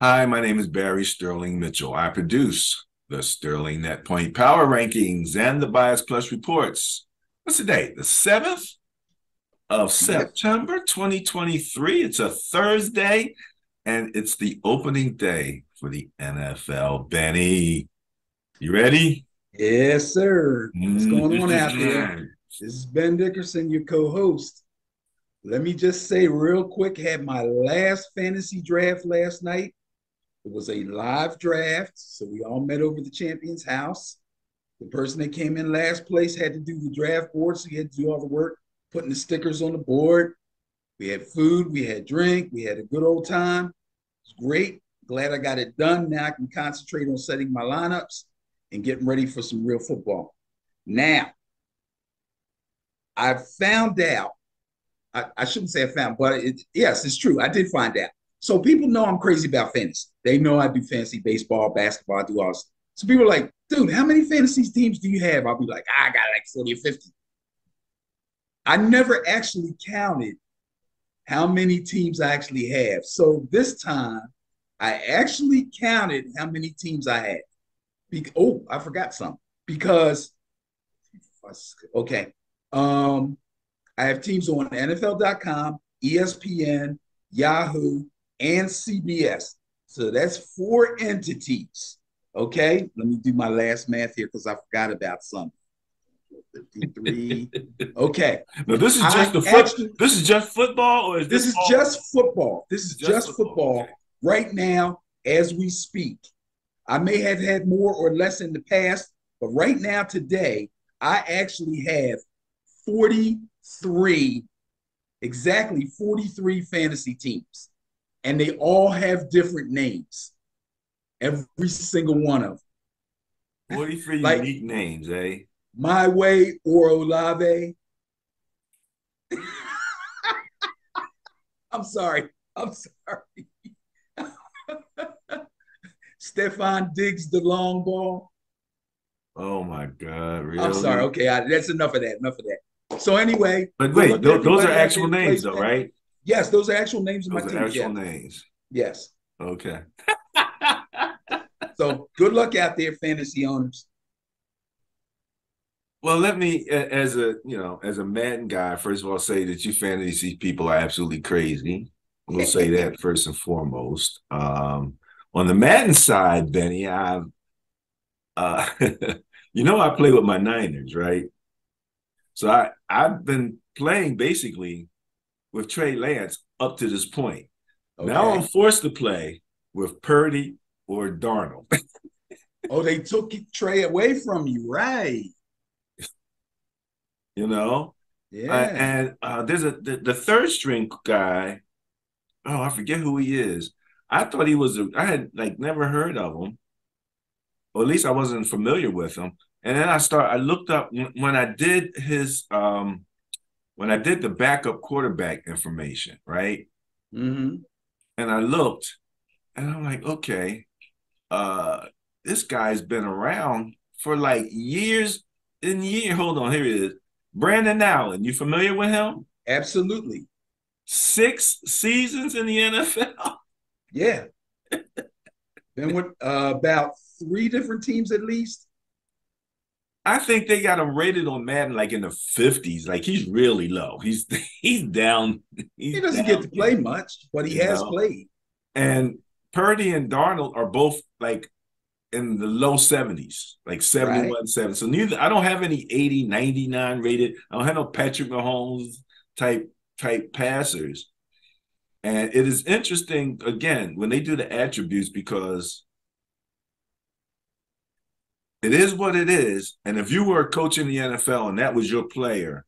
Hi, my name is Barry Sterling Mitchell. I produce the Sterling Net Point Power Rankings and the Bias Plus reports. What's the date? The 7th of Yep. September, 2023. It's a Thursday, and it's the opening day for the NFL. Benny, you ready? Yes, sir. What's going on out there? Mm-hmm. This is Ben Dickerson, your co-host. Let me just say real quick, had my last fantasy draft last night. It was a live draft, so we all met over the champion's house. The person that came in last place had to do the draft board, so he had to do all the work, putting the stickers on the board. We had food, we had drink, we had a good old time. It was great. Glad I got it done. Now I can concentrate on setting my lineups and getting ready for some real football. Now, I found out, I shouldn't say I found, but yes, it's true. I did find out. So people know I'm crazy about fantasy. They know I do fantasy baseball, basketball, I do all this. So people are like, dude, how many fantasy teams do you have? I'll be like, I got like 40 or 50. I never actually counted how many teams I actually have. So this time, I actually counted how many teams I had. Oh, I forgot something because okay, um, I have teams on NFL.com, ESPN, Yahoo, and CBS. So that's four entities. Okay, let me do my last math here because I forgot about something. 53. Okay, Now, this is just I the foot. actually This is just football, or is this this is all? just football. This is It's just just football. Okay. football right now as we speak. I may have had more or less in the past, but right now, today, I actually have 43, exactly 43 fantasy teams, and they all have different names, every single one of them. 43 Like unique names, eh? My Way or Olave. I'm sorry. I'm sorry. Stefan Diggs, the long ball. Oh my God, I'm sorry. really? Okay, that's enough of that. Enough of that. So anyway, But good wait, luck to those are everybody out there actual that names, plays though, fantasy. right? Yes, those are actual names of my Those are teams. actual Yeah. names. Yes. Okay. So good luck out there, fantasy owners. Well, let me, as a Madden guy, first of all, say that you fantasy people are absolutely crazy. We'll say that first and foremost. On the Madden side, Benny, uh, I play with my Niners, right? So I've been playing basically with Trey Lance up to this point. Now I'm Okay. forced to play with Purdy or Darnold. Oh, they took Trey away from you, right? you know, Yeah. and there's the third string guy. Oh, I forget who he is. I thought he was. I had like never heard of him, or at least I wasn't familiar with him. And then I looked up when I did when I did the backup quarterback information, right? Mm-hmm. And I looked, and I'm like, okay, uh, this guy's been around for like years and years. Hold on, here it is. Brandon Allen, you familiar with him? Absolutely. 6 seasons in the NFL. Yeah. Been with about three different teams at least. I think they got him rated on Madden like in the 50s. Like he's really low. He's down. He He's doesn't get down to play there, much, but he you has know. played. And Purdy and Darnold are both like in the low 70s, like Right. 71, 70. So neither I don't have any 80, 99 rated. I don't have no Patrick Mahomes type type passers. And it is interesting again when they do the attributes because it is what it is. And if you were a coach in the NFL and that was your player,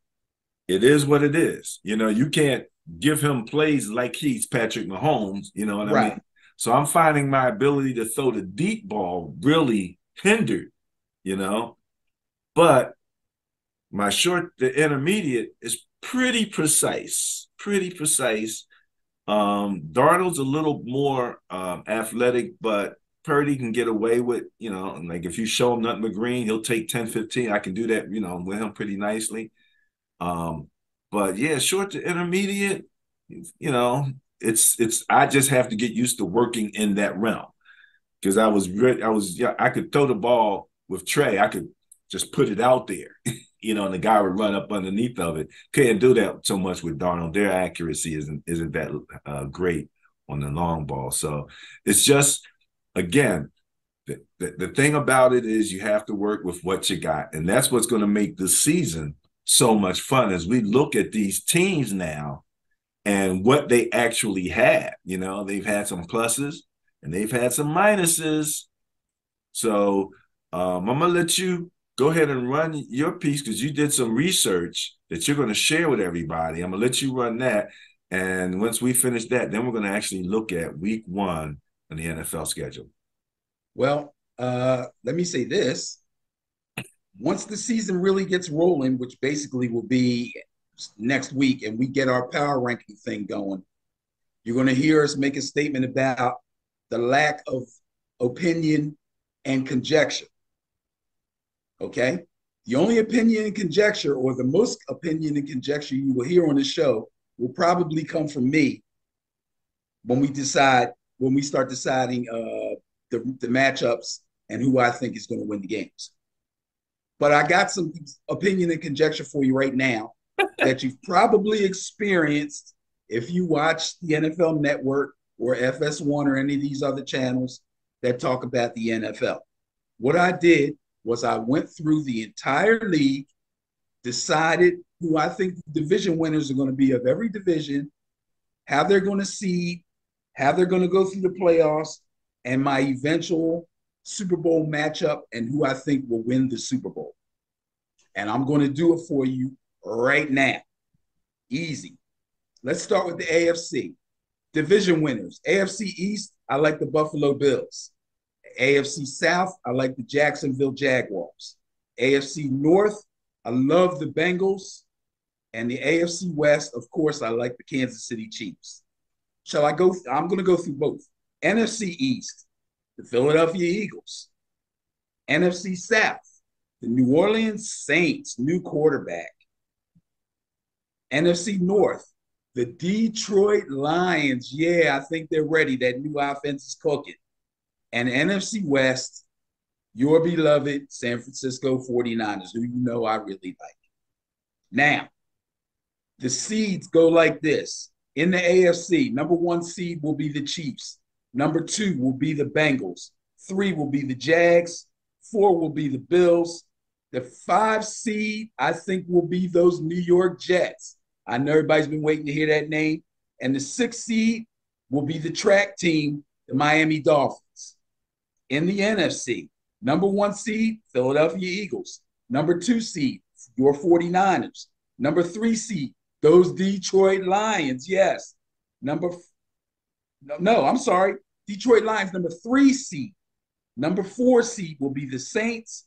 it is what it is. You can't give him plays like he's Patrick Mahomes. You know what I Right. mean? So I'm finding my ability to throw the deep ball really hindered, you know. But my short, the intermediate is pretty precise, pretty precise. Darnold's a little more athletic, but Purdy can get away with, like if you show him nothing but green, he'll take 10, 15. I can do that, with him pretty nicely. Um, but yeah, short to intermediate, you know, it's I just have to get used to working in that realm because I could throw the ball with Trey. I could just put it out there, and the guy would run up underneath of it. Couldn't do that so much with Darnold. Their accuracy isn't that great on the long ball. So it's just, again, the thing about it is you have to work with what you got. And that's what's going to make this season so much fun as we look at these teams now and what they actually had. They've had some pluses and they've had some minuses. So I'm going to let you go ahead and run your piece because you did some research that you're going to share with everybody. I'm going to let you run that. And once we finish that, then we're going to actually look at week 1 in the NFL schedule. Well, let me say this. Once the season really gets rolling, which basically will be next week, and we get our power ranking thing going, you're going to hear us make a statement about the lack of opinion and conjecture. Okay? The only opinion and conjecture, or the most opinion and conjecture you will hear on the show, will probably come from me when we start deciding the matchups and who I think is going to win the games. But I got some opinion and conjecture for you right now that you've probably experienced if you watch the NFL Network or FS1 or any of these other channels that talk about the NFL. What I did was I went through the entire league, decided who I think the division winners are going to be of every division, how they're going to seed, how they're going to go through the playoffs, and my eventual Super Bowl matchup and who I think will win the Super Bowl. And I'm going to do it for you right now. Easy. Let's start with the AFC. Division winners. AFC East, I like the Buffalo Bills. AFC South, I like the Jacksonville Jaguars. AFC North, I love the Bengals. And the AFC West, of course, I like the Kansas City Chiefs. Shall I go? I'm going to go through both. NFC East, the Philadelphia Eagles. NFC South, the New Orleans Saints, new quarterback. NFC North, the Detroit Lions. Yeah, I think they're ready. That new offense is cooking. And NFC West, your beloved San Francisco 49ers, who I really like. Now, the seeds go like this. In the AFC, number 1 seed will be the Chiefs. Number 2 will be the Bengals. 3 will be the Jags. 4 will be the Bills. The 5 seed, I think, will be those New York Jets. I know everybody's been waiting to hear that name. And the 6th seed will be the track team, the Miami Dolphins. In the NFC, number 1 seed, Philadelphia Eagles. Number 2 seed, your 49ers. Number 3 seed, those Detroit Lions. Yes. I'm sorry. Detroit Lions, number 3 seed. Number 4 seed will be the Saints.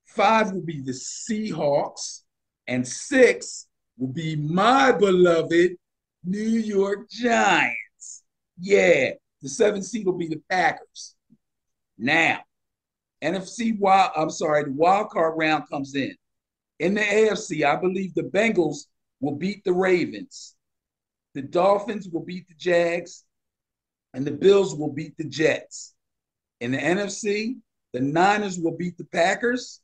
5 will be the Seahawks. And 6 will be my beloved New York Giants. Yeah. The 7th seed will be the Packers. Now, the wild card round comes in. In the AFC, I believe the Bengals will beat the Ravens. The Dolphins will beat the Jags. And the Bills will beat the Jets. In the NFC, the Niners will beat the Packers.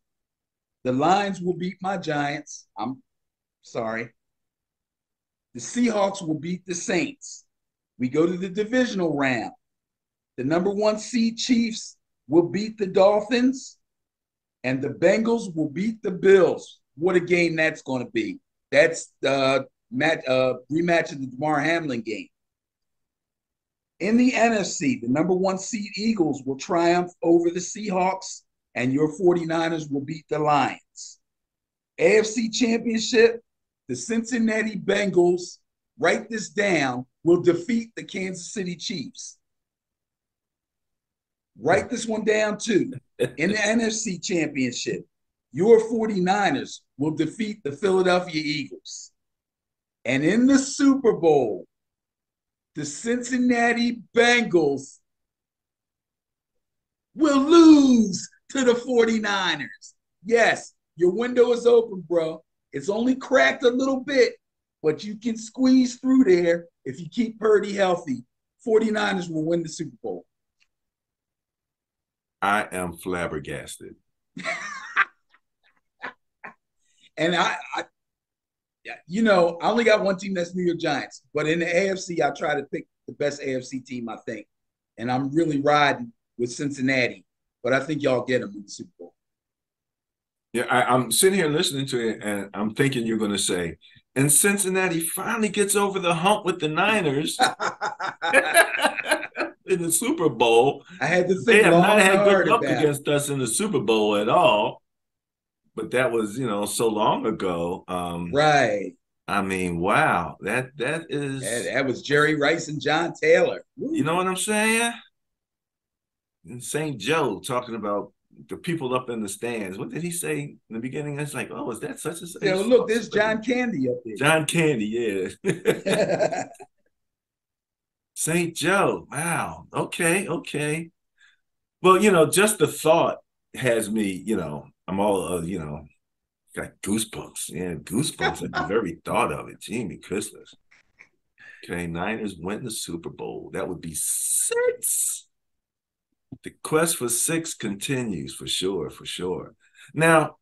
The Lions will beat my Giants. I'm sorry. The Seahawks will beat the Saints. We go to the divisional round. The number 1 seed Chiefs will beat the Dolphins. And the Bengals will beat the Bills. What a game that's going to be. That's the rematch of the Damar Hamlin game. In the NFC, the number 1 seed Eagles will triumph over the Seahawks, and your 49ers will beat the Lions. AFC Championship, the Cincinnati Bengals, write this down, will defeat the Kansas City Chiefs. Write this one down too. In the NFC Championship, your 49ers will defeat the Philadelphia Eagles. And in the Super Bowl, the Cincinnati Bengals will lose to the 49ers. Yes, your window is open, bro. It's only cracked a little bit, but you can squeeze through there if you keep Purdy healthy. 49ers will win the Super Bowl. I am flabbergasted. And I only got one team, that's New York Giants. But in the AFC, I try to pick the best AFC team, I think. And I'm really riding with Cincinnati. But I think y'all get them in the Super Bowl. Yeah, I'm sitting here listening to it, and I'm thinking you're going to say, and Cincinnati finally gets over the hump with the Niners in the Super Bowl. I had to think they have long not and had hard good luck about against us in the Super Bowl at all. But that was, so long ago. Right. I mean, wow, that is. That was Jerry Rice and John Taylor. Woo. You know what I'm saying? And St. Joe talking about the people up in the stands. What did he say in the beginning? It's like, oh, is that such a? Yeah, well, look, there's John Candy up there. John Candy, yeah. St. Joe. Wow. Okay. Well, just the thought has me, I'm all, got goosebumps. Yeah, goosebumps at the very thought of it. Jimmy Christmas. Okay, Niners win the Super Bowl. That would be 6. The quest for 6 continues for sure. Now,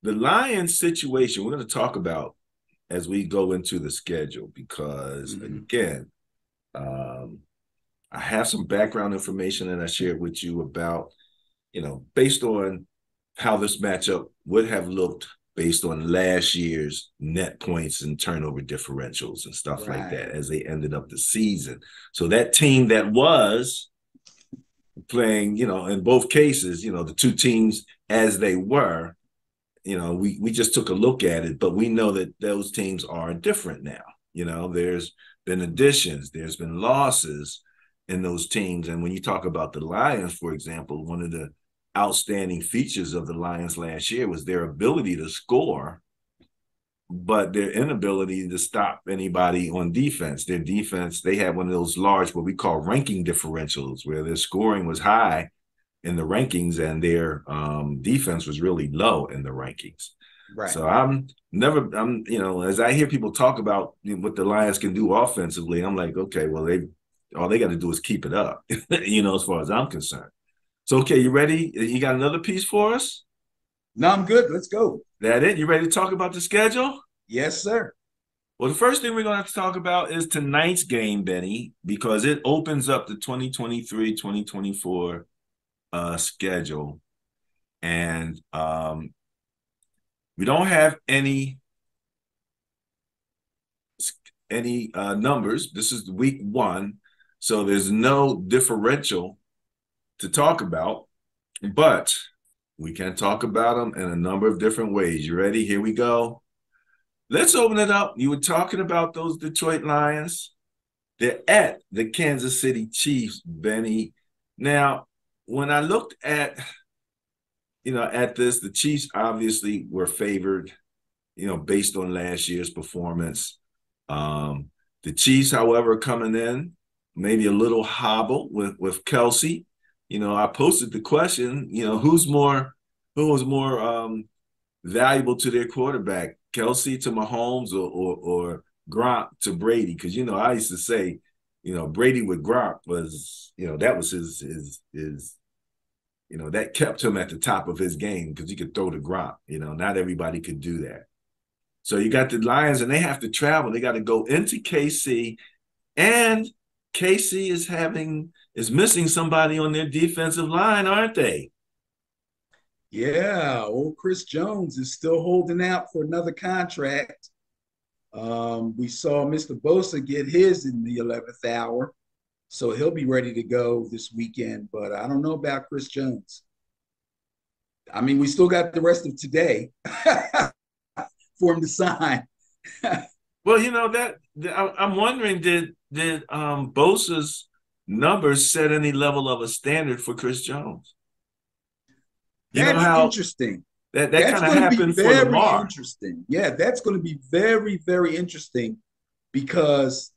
the Lions situation, we're going to talk about as we go into the schedule because, again, I have some background information that I shared with you about, based on how this matchup would have looked based on last year's net points and turnover differentials and stuff like that as they ended up the season. So that team that was playing, in both cases, the two teams as they were, we just took a look at it, but we know that those teams are different now. There's been additions, there's been losses in those teams. And when you talk about the Lions, for example, one of the outstanding features of the Lions last year was their ability to score, but their inability to stop anybody on defense. Their defense, they had one of those large, what we call ranking differentials, where their scoring was high in the rankings and their defense was really low in the rankings. Right. So as I hear people talk about what the Lions can do offensively, I'm like, okay, well, all they got to do is keep it up, as far as I'm concerned. So, okay, you ready? You got another piece for us? No, I'm good. Let's go. That it? You ready to talk about the schedule? Yes, sir. Well, the first thing we're going to have to talk about is tonight's game, Benny, because it opens up the 2023-2024 schedule. And we don't have any numbers. This is week 1, so there's no differential to talk about, but we can talk about them in a number of different ways. You ready? Here we go. Let's open it up. You were talking about those Detroit Lions. They're at the Kansas City Chiefs, Benny. Now, when I looked at this, the Chiefs obviously were favored, based on last year's performance. The Chiefs, however, coming in, maybe a little hobble with Kelsey. I posted the question, who was more valuable to their quarterback, Kelsey to Mahomes or Gronk to Brady? Because, I used to say, Brady with Gronk was, that was his that kept him at the top of his game because he could throw to Gronk. Not everybody could do that. So you got the Lions, and they have to travel. They got to go into KC, and KC is missing somebody on their defensive line, aren't they? Yeah, old Chris Jones is still holding out for another contract. We saw Mr. Bosa get his in the 11th hour, so he'll be ready to go this weekend. But I don't know about Chris Jones. I mean, we still got the rest of today for him to sign. Well, I'm wondering, did Bosa's numbers set any level of a standard for Chris Jones? That's interesting. That kind of happened for Lamar. Interesting. Yeah, that's going to be very, very interesting because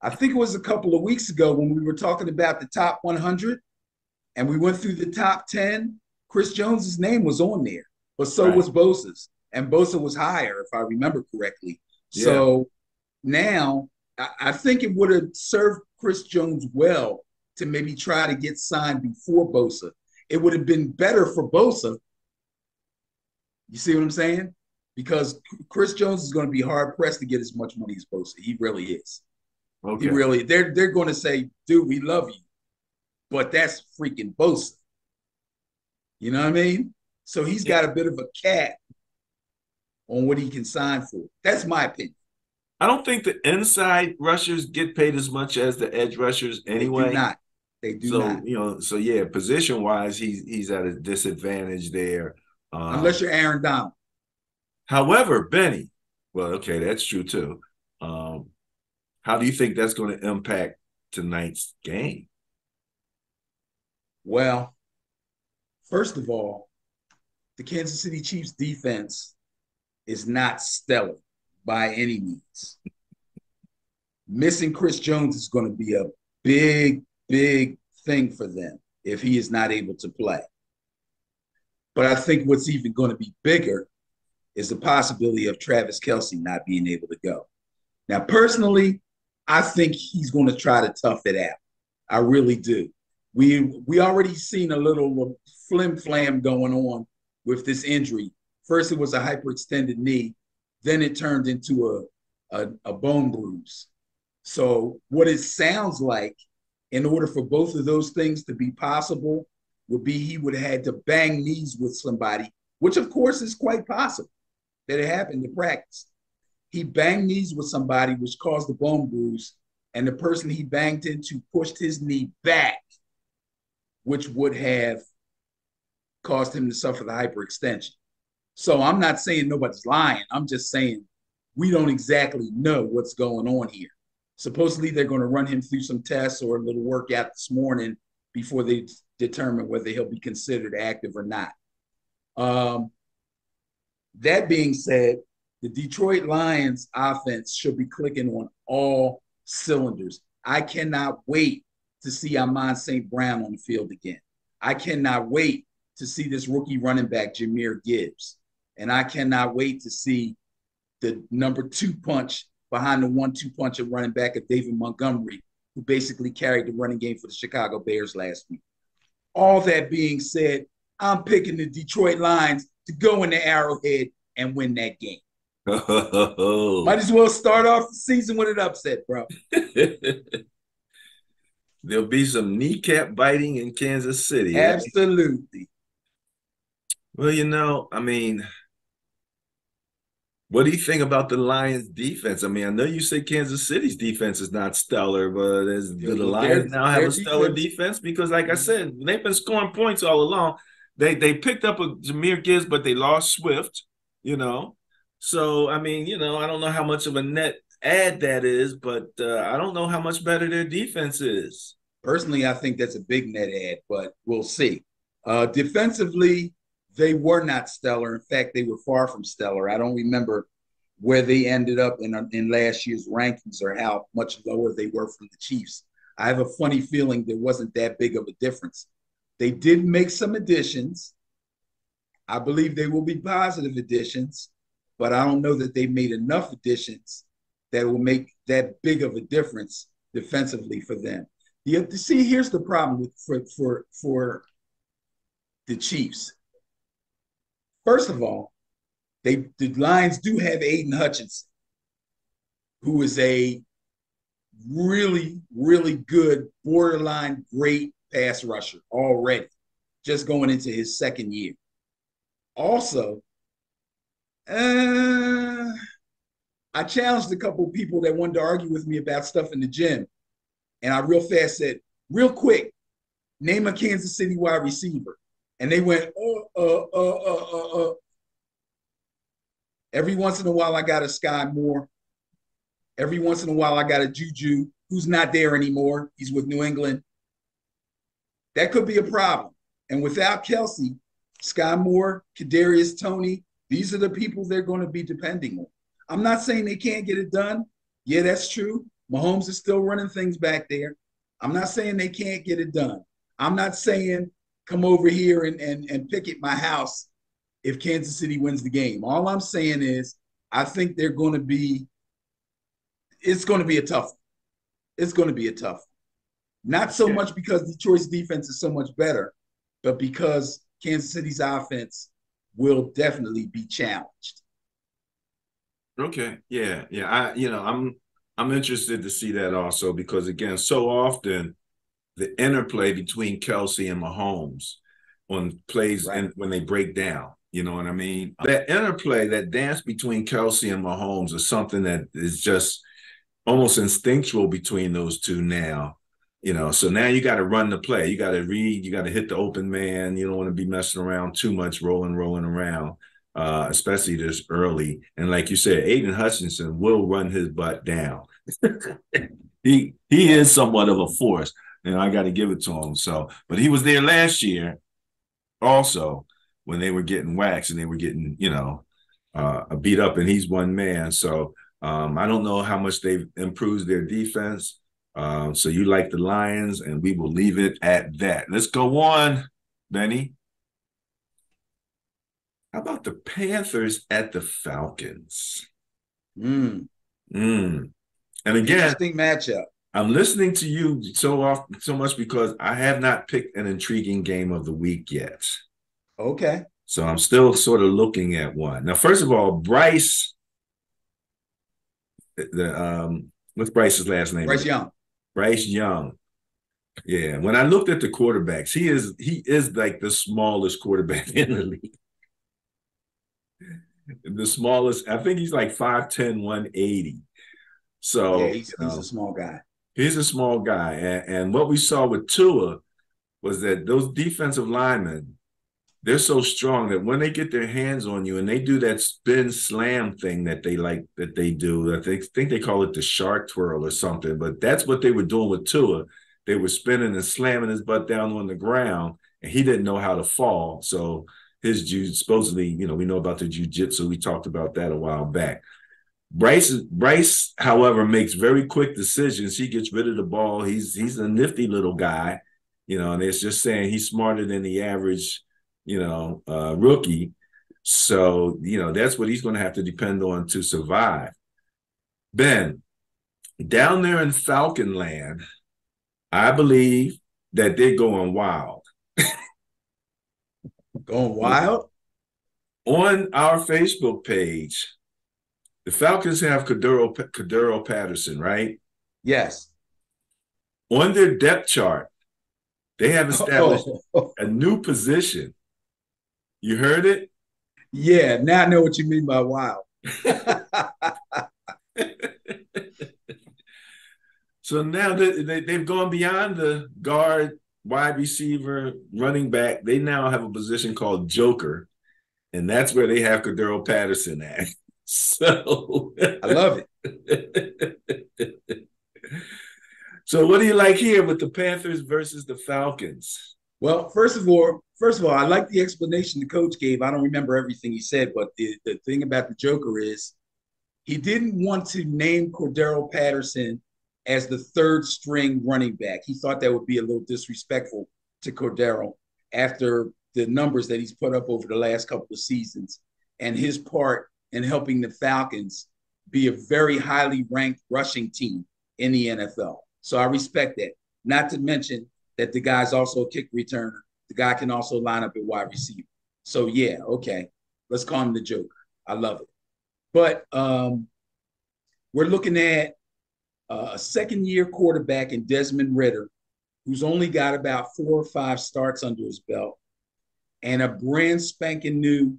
I think it was a couple of weeks ago when we were talking about the top 100 and we went through the top 10. Chris Jones's name was on there, but so was Bosa's. and Bosa was higher, if I remember correctly. Yeah. So now I think it would have served Chris Jones well to maybe try to get signed before Bosa. It would have been better for Bosa. You see what I'm saying? Because Chris Jones is going to be hard pressed to get as much money as Bosa. He really is. He Okay. really. They're going to say, "Dude, we love you," but that's freaking Bosa. You know what I mean? So he's Yeah. got a bit of a cap on what he can sign for. That's my opinion. I don't think the inside rushers get paid as much as the edge rushers They do anyway. not. They do So, not. so yeah, position wise, he's at a disadvantage there. Unless Um, you're Aaron Donald. However, Benny, well, okay, that's true too. Um, how do you think that's going to impact tonight's game? Well, first of all, the Kansas City Chiefs defense is not stellar by any means. Missing Chris Jones is going to be a big, big thing for them if he is not able to play. But I think what's even going to be bigger is the possibility of Travis Kelce not being able to go. Now, personally, I think he's going to try to tough it out. I really do. We already seen a little flim flam going on with this injury. First, it was a hyperextended knee, then it turned into a bone bruise. So, what it sounds like, in order for both of those things to be possible, would be he would have had to bang knees with somebody, which of course is quite possible that it happened in practice. He banged knees with somebody, which caused the bone bruise, and the person he banged into pushed his knee back, which would have caused him to suffer the hyperextension. So I'm not saying nobody's lying. I'm just saying we don't exactly know what's going on here. Supposedly they're going to run him through some tests or a little workout this morning before they determine whether he'll be considered active or not. That being said, the Detroit Lions offense should be clicking on all cylinders. I cannot wait to see Amon St. Brown on the field again. I cannot wait to see this rookie running back, Jahmyr Gibbs. And I cannot wait to see the number 2 punch behind the 1-2 punch of running back of David Montgomery, who basically carried the running game for the Chicago Bears last week. All that being said, I'm picking the Detroit Lions to go into Arrowhead and win that game. Might as well start off the season with an upset, bro. There'll be some kneecap biting in Kansas City. Eh? Absolutely. Well, I mean, what do you think about the Lions defense? I mean, I know you say Kansas City's defense is not stellar, but do the Well, Lions now have their a stellar defense. defense? Because like I said, they've been scoring points all along. They picked up a Jahmyr Gibbs, but they lost Swift, you know. So, I mean, I don't know how much of a net add that is, but I don't know how much better their defense is. Personally, I think that's a big net add, but we'll see. Defensively, they were not stellar. In fact, they were far from stellar. I don't remember where they ended up in last year's rankings or how much lower they were from the Chiefs. I have a funny feeling there wasn't that big of a difference. They did make some additions. I believe they will be positive additions, but I don't know that they made enough additions that will make that big of a difference defensively for them. See, here's the problem for the Chiefs. First of all, the Lions do have Aiden Hutchinson, who is a really, really good, borderline great pass rusher already, just going into his second year. Also, I challenged a couple of people that wanted to argue with me about stuff in the gym. And I real fast said, real quick, name a Kansas City wide receiver. And they went, Every once in a while, I got a Sky Moore. Every once in a while, I got a Juju, who's not there anymore. He's with New England. That could be a problem. And without Kelce, Sky Moore, Kadarius Toney, these are the people they're going to be depending on. I'm not saying they can't get it done. Yeah, that's true. Mahomes is still running things back there. I'm not saying they can't get it done. I'm not saying come over here and picket my house if Kansas City wins the game. All I'm saying is I think they're going to be it's going to be a tough one. It's going to be a tough one. Not so Yeah. much because Detroit's defense is so much better, but because Kansas City's offense will definitely be challenged. Okay. Yeah. Yeah. I'm interested to see that also because again, so often the interplay between Kelsey and Mahomes on plays Right. and when they break down. You know what I mean? That interplay, that dance between Kelsey and Mahomes is something that is just almost instinctual between those two now. So now you got to run the play. You got to read. You got to hit the open man. You don't want to be messing around too much, rolling around, especially this early. And like you said, Aiden Hutchinson will run his butt down. he is somewhat of a force, and I got to give it to him. So, but he was there last year also when they were getting waxed and they were getting beat up, and he's one man. So I don't know how much they've improved their defense. So you like the Lions, and we will leave it at that. Let's go on, Benny. How about the Panthers at the Falcons? Mm. And again, Interesting matchup. I'm listening to you so much because I have not picked an intriguing game of the week yet. Okay. So I'm still sort of looking at one. Now, first of all, Bryce, what's Bryce's last name? Bryce Young. Bryce Young. Yeah. When I looked at the quarterbacks, he is like the smallest quarterback in the league. The smallest, I think he's like 5'10", 180. Yeah, So he's a small guy. he's a small guy. And what we saw with Tua was that those defensive linemen, they're so strong that when they get their hands on you and they do that spin slam thing that they do, I think they call it the shark twirl or something, but that's what they were doing with Tua. They were spinning and slamming his butt down on the ground, and he didn't know how to fall. So his supposedly, we know about the jiu-jitsu. We talked about that a while back. Bryce, however, makes very quick decisions. He gets rid of the ball. He's a nifty little guy, and it's just saying he's smarter than the average rookie. So, that's what he's going to have to depend on to survive. Ben, down there in Falcon land, I believe that they're going wild. Going wild? On our Facebook page, the Falcons have Cordero Patterson, right? Yes. On their depth chart, they have established a new position. You heard it? Yeah, now I know what you mean by wild. So now they've gone beyond the guard, wide receiver, running back. They now have a position called Joker, and that's where they have Cordero Patterson at. So I love it. So what do you like here with the Panthers versus the Falcons? Well, first of all, I like the explanation the coach gave. I don't remember everything he said, but the thing about the Joker is he didn't want to name Cordero Patterson as the third string running back. He thought that would be a little disrespectful to Cordero after the numbers that he's put up over the last couple of seasons and his part in helping the Falcons be a very highly ranked rushing team in the NFL. So I respect that. Not to mention that the guy's also a kick returner. The guy can also line up at wide receiver. So yeah, okay. Let's call him the Joker. I love it. But we're looking at a second-year quarterback in Desmond Ridder, who's only got about 4 or 5 starts under his belt, and a brand spanking new,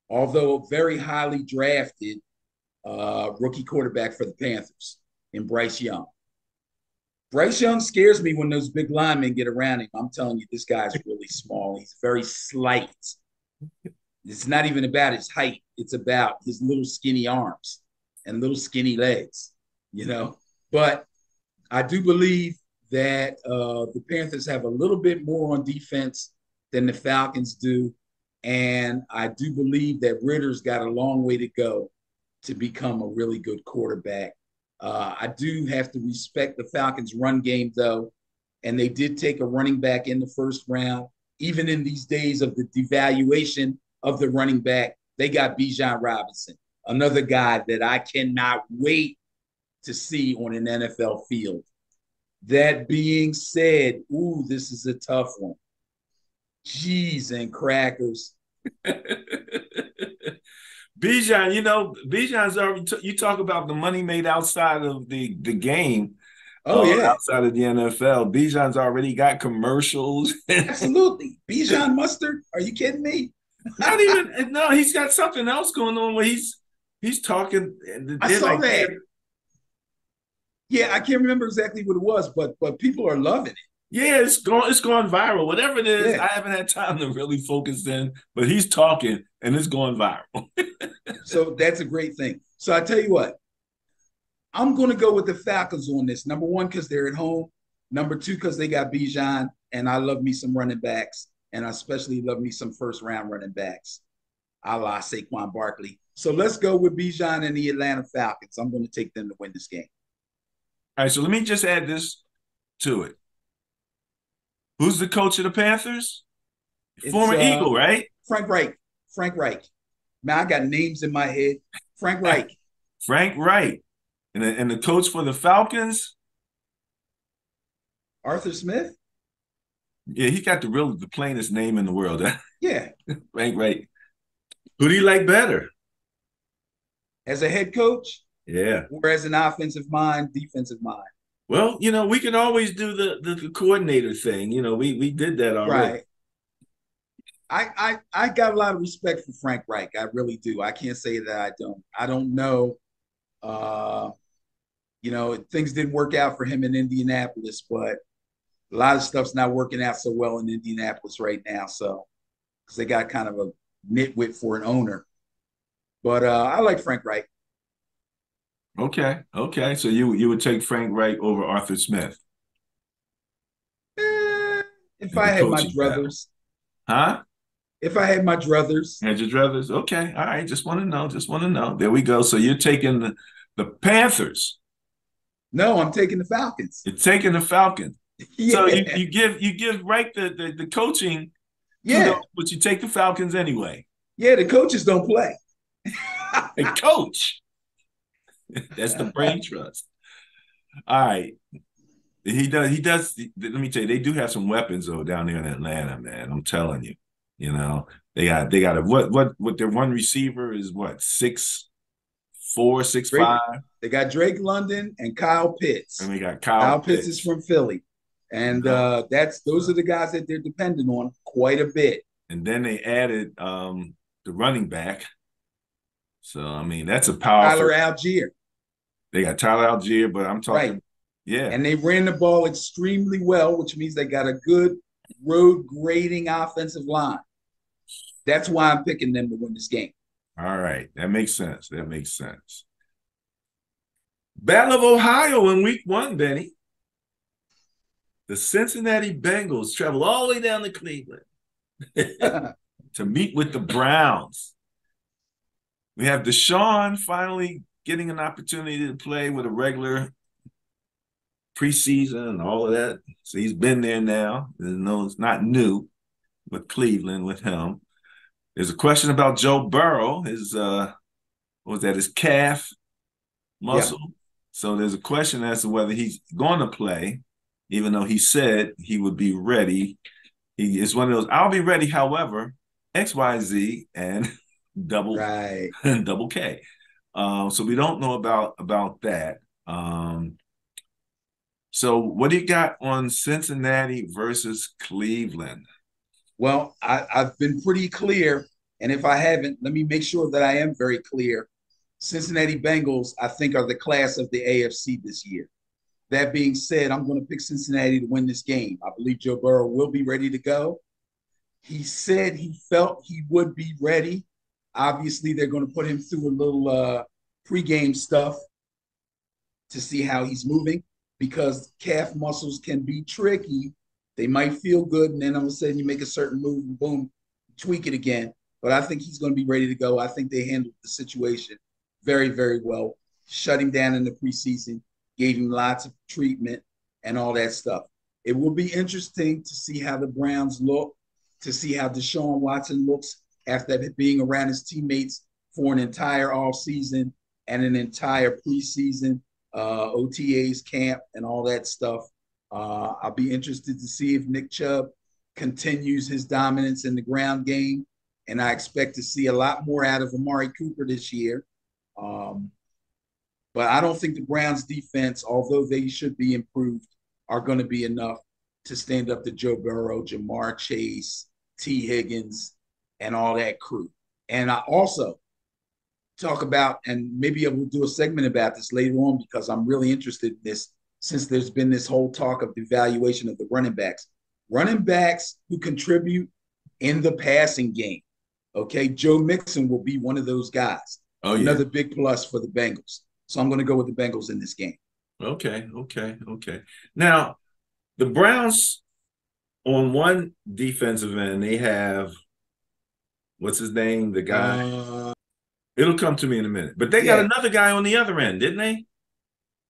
although very highly drafted, rookie quarterback for the Panthers in Bryce Young. Bryce Young scares me when those big linemen get around him. I'm telling you, this guy's really small. He's very slight. It's not even about his height. It's about his little skinny arms and little skinny legs, But I do believe that the Panthers have a little bit more on defense than the Falcons do. And I do believe that Ritter's got a long way to go to become a really good quarterback. I do have to respect the Falcons' run game, though, and they did take a running back in the first round. Even in these days of the devaluation of the running back, they got Bijan Robinson, another guy that I cannot wait to see on an NFL field. That being said, ooh, this is a tough one. Cheese and crackers. Bijan, Bijan's already. You talk about the money made outside of the game, Oh yeah, outside of the NFL. Bijan's already got commercials. absolutely. Bijan mustard? Are you kidding me? Not even no. He's got something else going on where he's talking. I They're saw like, that. Yeah, I can't remember exactly what it was, but people are loving it. yeah, it's gone viral. Whatever it is, Yeah. I haven't had time to really focus in, but he's talking and it's going viral. So that's a great thing. So I tell you what, I'm going to go with the Falcons on this. Number one, because they're at home. Number two, because they got Bijan, and I love me some running backs, and I especially love me some first round running backs, a la Saquon Barkley. So let's go with Bijan and the Atlanta Falcons. I'm going to take them to win this game. All right, so let me just add this to it. Who's the coach of the Panthers? It's Former Eagle, right? Frank Reich. Frank Reich. Man, I got names in my head. Frank Reich. Frank Wright. And the coach for the Falcons? Arthur Smith? Yeah, he got the plainest name in the world. Yeah. Frank Wright. Who do you like better? As a head coach Yeah. or as an offensive mind, defensive mind? Well, we can always do the coordinator thing. We did that already. Right. I got a lot of respect for Frank Reich. I really do. I can't say that I don't. I don't know. Things didn't work out for him in Indianapolis, but a lot of stuff's not working out so well in Indianapolis right now. So, because they got kind of a nitwit for an owner. But I like Frank Reich. Okay. Okay. So you would take Frank Wright over Arthur Smith If in I the had my coaching battle. druthers, Huh? if I had my druthers, Had your druthers? Okay. All right. Just want to know. Just want to know. There we go. So you're taking the Panthers. no, I'm taking the Falcons. You're taking the Falcons. So you, Yeah, you give Wright the coaching kudos, yeah, but you take the Falcons anyway. yeah. The coaches don't play. Hey, coach. That's the brain trust. All right. He does. Let me tell you, they do have some weapons though down there in Atlanta, man. I'm telling you. They got what their one receiver is what 6'4", Drake, 6'5", they got Drake London and Kyle Pitts. and we got Kyle Kyle Pitts is Pitts. from Philly, and those are the guys that they're dependent on quite a bit. And then they added the running back. So I mean that's a powerful. Tyler Algier, They got Tyler Algier, but I'm talking, right? yeah. And they ran the ball extremely well, which means they got a good road grading offensive line. That's why I'm picking them to win this game. All right, that makes sense. That makes sense. Battle of Ohio in week 1, Benny. The Cincinnati Bengals travel all the way down to Cleveland to meet with the Browns. We have Deshaun finally getting an opportunity to play with a regular preseason and all of that. So he's been there now. No, it's not new with Cleveland with him. There's a question about Joe Burrow, his his calf Yeah. muscle. So there's a question as to whether he's going to play, even though he said he would be ready. He is one of those, I'll be ready, however, XYZ and double Right. double K. So we don't know about that. So what do you got on Cincinnati versus Cleveland? Well, I've been pretty clear. And if I haven't, let me make sure that I am very clear. Cincinnati Bengals, I think, are the class of the AFC this year. That being said, I'm going to pick Cincinnati to win this game. I believe Joe Burrow will be ready to go. He said he felt he would be ready. Obviously, they're going to put him through a little pregame stuff to see how he's moving because calf muscles can be tricky. They might feel good, and then all of a sudden you make a certain move and boom, tweak it again. But I think he's going to be ready to go. I think they handled the situation very, very well. Shut him down in the preseason, gave him lots of treatment and all that stuff. It will be interesting to see how the Browns look, to see how Deshaun Watson looks after being around his teammates for an entire off season and an entire preseason, OTAs camp and all that stuff. I'll be interested to see if Nick Chubb continues his dominance in the ground game, and I expect to see a lot more out of Amari Cooper this year. But I don't think the Browns defense, although they should be improved, are going to be enough to stand up to Joe Burrow, Jamar Chase, T. Higgins, and all that crew. And I also talk about, and maybe I will do a segment about this later on because I'm really interested in this since there's been this whole talk of the evaluation of the running backs. Running backs who contribute in the passing game. Okay, Joe Mixon will be one of those guys. Oh, yeah. Another big plus for the Bengals. So I'm going to go with the Bengals in this game. Okay. Now, the Browns on one defensive end, they have, what's his name? The guy. It'll come to me in a minute. But they got another guy on the other end, didn't they?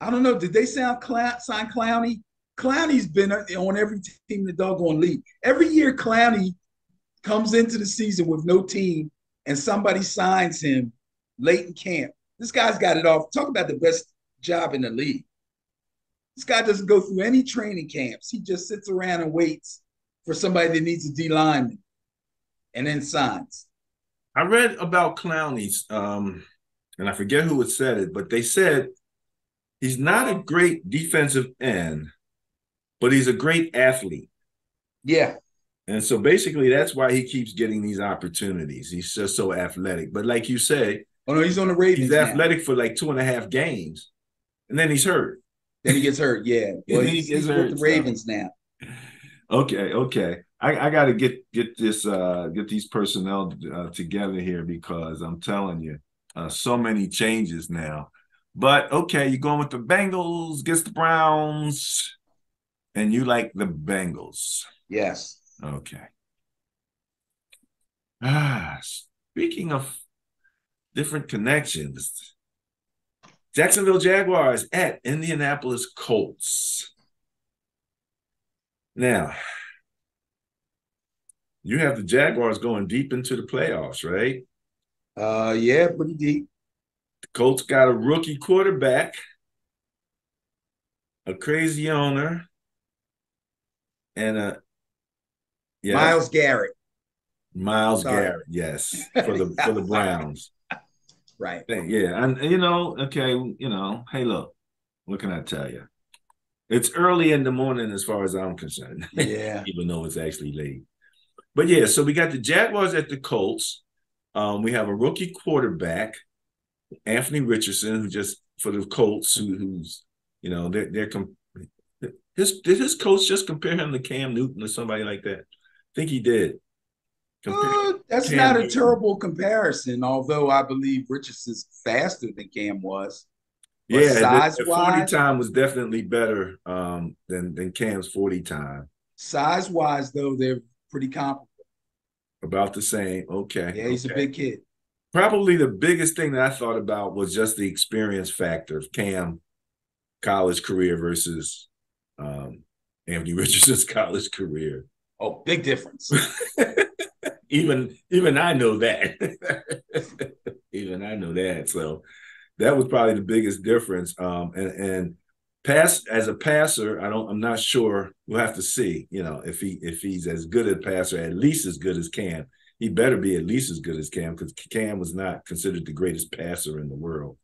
I don't know. Did they sign Clowney? Clowney's been on every team in the doggone league. Every year, Clowney comes into the season with no team and somebody signs him late in camp. This guy's got it off. Talk about the best job in the league. This guy doesn't go through any training camps. He just sits around and waits for somebody that needs a D lineman and then signs. I read about Clowney's, and I forget who had said it, but they said he's not a great defensive end, but he's a great athlete. Yeah. And so basically that's why he keeps getting these opportunities. He's just so athletic. But like you say, oh no, he's on the Ravens. He's athletic for like 2.5 games, and then he's hurt. Then he gets hurt, yeah. Well, he's hurt with the Ravens now. Okay. I got to get these personnel together here because I'm telling you, so many changes now. But okay, you're going with the Bengals against the Browns, and you like the Bengals. Yes. Okay. Speaking of different connections, Jacksonville Jaguars at Indianapolis Colts. Now, you have the Jaguars going deep into the playoffs, right? Yeah, pretty deep. The Colts got a rookie quarterback, a crazy owner, and Myles Garrett. Myles Garrett, yes, for the Browns. Right. Yeah, and hey, look, what can I tell you? It's early in the morning as far as I'm concerned. Yeah. Even though it's actually late. But yeah, so we got the Jaguars at the Colts. We have a rookie quarterback, Anthony Richardson, who just for the Colts, did his coach just compare him to Cam Newton or somebody like that? I think he did. That's Cam not Newton. A terrible comparison, although I believe Richardson's faster than Cam was. But yeah, the 40 time was definitely better than Cam's 40 time. Size-wise, though, they're pretty comparable. About the same. Okay. Yeah, he's a big kid. Probably the biggest thing that I thought about was just the experience factor of Cam college career versus Anthony Richardson's college career. Oh, big difference. Even I know that. Even I know that. So that was probably the biggest difference. And pass as a passer, I'm not sure. We'll have to see. If he's as good a passer, at least as good as Cam. He better be at least as good as Cam because Cam was not considered the greatest passer in the world,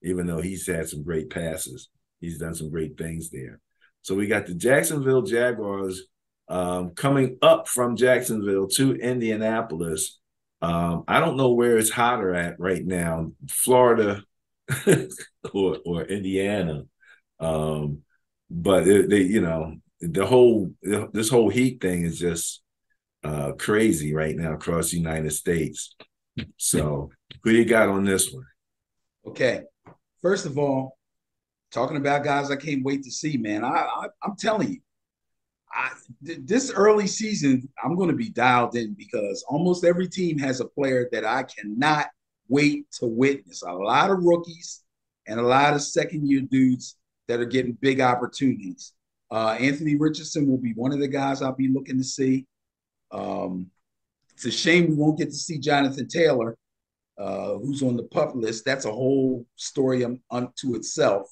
even though he's had some great passes. He's done some great things there. So we got the Jacksonville Jaguars coming up from Jacksonville to Indianapolis. I don't know where it's hotter at right now, Florida or Indiana. But this whole heat thing is just crazy right now across the United States. So who you got on this one? Okay. First of all, talking about guys I can't wait to see, man. I'm telling you, this early season, I'm going to be dialed in because almost every team has a player that I cannot wait to witness. A lot of rookies and a lot of second-year dudes that are getting big opportunities. Anthony Richardson will be one of the guys I'll be looking to see. It's a shame we won't get to see Jonathan Taylor, who's on the pup list. That's a whole story unto itself.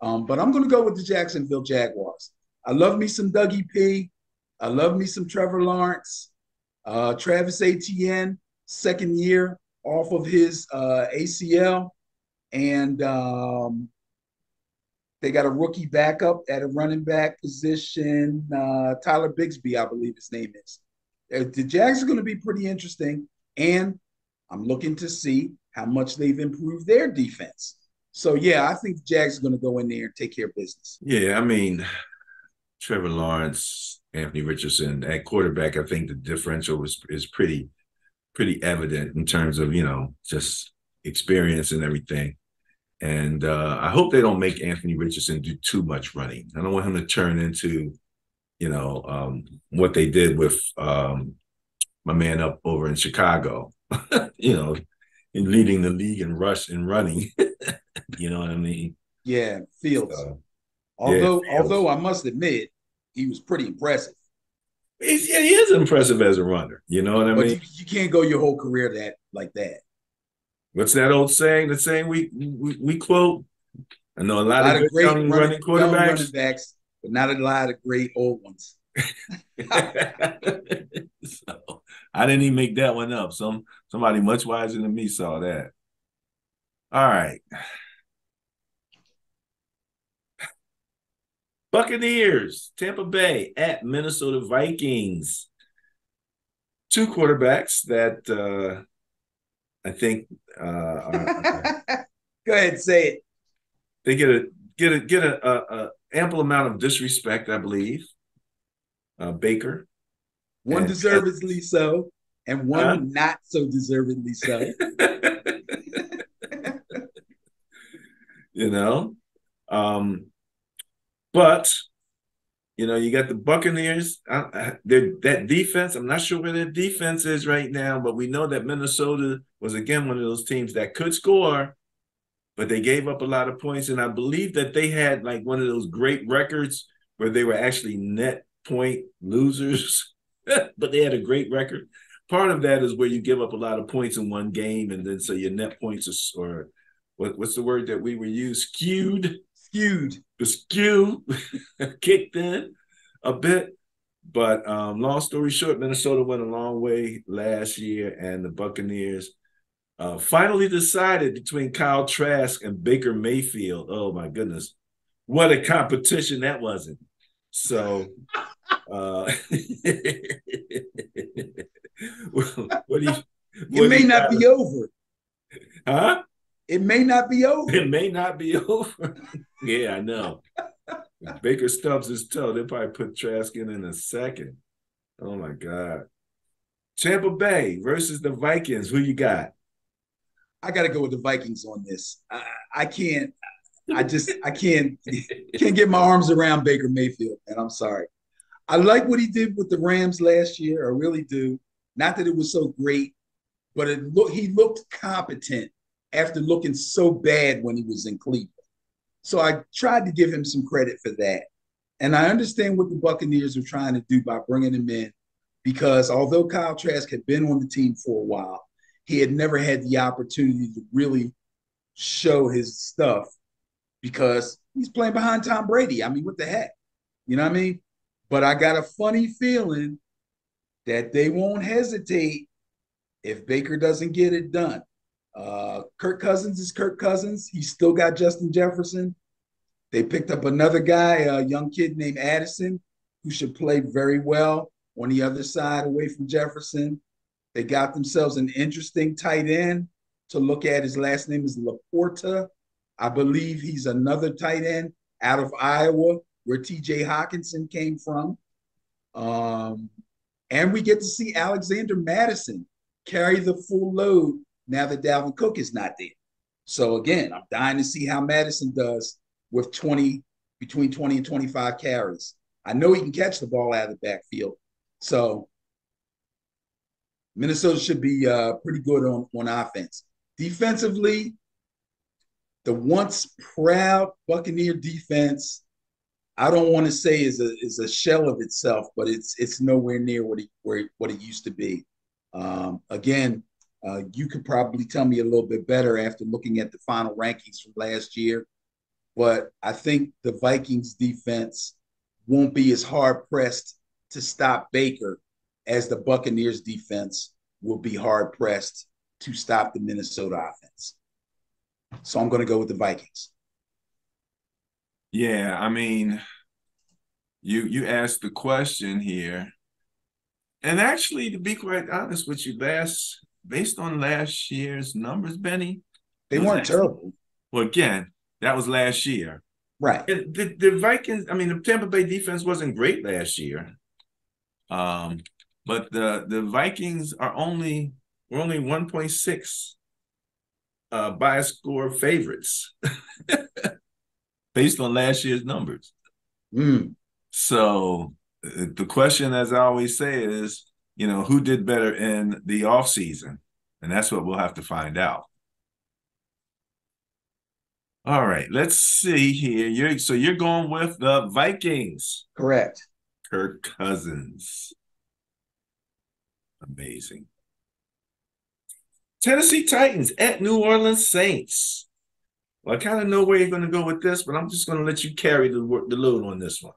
But I'm going to go with the Jacksonville Jaguars. I love me some Dougie P. I love me some Trevor Lawrence. Travis Etienne, second year off of his ACL. And they got a rookie backup at a running back position, Tyler Bigsby, I believe his name is. The Jags are going to be pretty interesting, and I'm looking to see how much they've improved their defense. So, yeah, I think the Jags are going to go in there and take care of business. Yeah, I mean, Trevor Lawrence, Anthony Richardson at quarterback, I think the differential is pretty evident in terms of, just experience and everything. And I hope they don't make Anthony Richardson do too much running. I don't want him to turn into, what they did with my man up over in Chicago, in leading the league in rush and running. You know what I mean? Yeah, Fields. So, Although I must admit, he was pretty impressive. He is impressive as a runner. You know what I mean? But you can't go your whole career like that. What's that old saying? The saying we quote. I know a lot of good great young running quarterbacks. Young running backs, but not a lot of great old ones. So, I didn't even make that one up. Somebody much wiser than me saw that. All right. Buccaneers, Tampa Bay at Minnesota Vikings. Two quarterbacks that I think go ahead, say it. They get a ample amount of disrespect, I believe. Baker, one deservedly so, and one not so deservedly so. But you got the Buccaneers. That defense, I'm not sure where their defense is right now, but we know that Minnesota was, again, one of those teams that could score, but they gave up a lot of points. And I believe that they had like one of those great records where they were actually net point losers, but they had a great record. Part of that is where you give up a lot of points in one game, and then so your net points are, what's the word that we were used? Skewed. The skew kicked in a bit. But long story short, Minnesota went a long way last year, and the Buccaneers finally decided between Kyle Trask and Baker Mayfield. Oh, my goodness. What a competition that wasn't. So, it may not be over. Huh? It may not be over. It may not be over. Yeah, I know. If Baker stubs his toe, they'll probably put Trask in a second. Oh, my God. Tampa Bay versus the Vikings. Who you got? I got to go with the Vikings on this. I can't get my arms around Baker Mayfield, and I'm sorry. I like what he did with the Rams last year. I really do. Not that it was so great, but he looked competent after looking so bad when he was in Cleveland. So I tried to give him some credit for that. And I understand what the Buccaneers are trying to do by bringing him in, because although Kyle Trask had been on the team for a while, he had never had the opportunity to really show his stuff because he's playing behind Tom Brady. I mean, what the heck? You know what I mean? But I got a funny feeling that they won't hesitate if Baker doesn't get it done. Kirk Cousins is Kirk Cousins. He's still got Justin Jefferson. They picked up another guy, a young kid named Addison, who should play very well on the other side away from Jefferson. They got themselves an interesting tight end to look at. His last name is Laporta. I believe he's another tight end out of Iowa, where TJ Hawkinson came from. And we get to see Alexander Madison carry the full load now that Dalvin Cook is not there. So again, I'm dying to see how Madison does with between 20 and 25 carries. I know he can catch the ball out of the backfield. So Minnesota should be pretty good on offense. Defensively, the once proud Buccaneer defense, I don't want to say is a shell of itself, but it's nowhere near what it used to be. Again, you could probably tell me a little bit better after looking at the final rankings from last year, but I think the Vikings defense won't be as hard pressed to stop Baker as the Buccaneers defense will be hard pressed to stop the Minnesota offense. So I'm going to go with the Vikings. Yeah, I mean, you asked the question here, and actually, to be quite honest with you, based on last year's numbers, Benny, They it was weren't actually, terrible. well, again, that was last year. Right. The Vikings, I mean, the Tampa Bay defense wasn't great last year. But the Vikings were only 1.6 bias score favorites based on last year's numbers. Mm. So the question, as I always say, is, who did better in the offseason? And that's what we'll have to find out. All right, let's see here. You're going with the Vikings. Correct. Kirk Cousins. Amazing. Tennessee Titans at New Orleans Saints. Well, I kind of know where you're going to go with this, but I'm just going to let you carry the load on this one.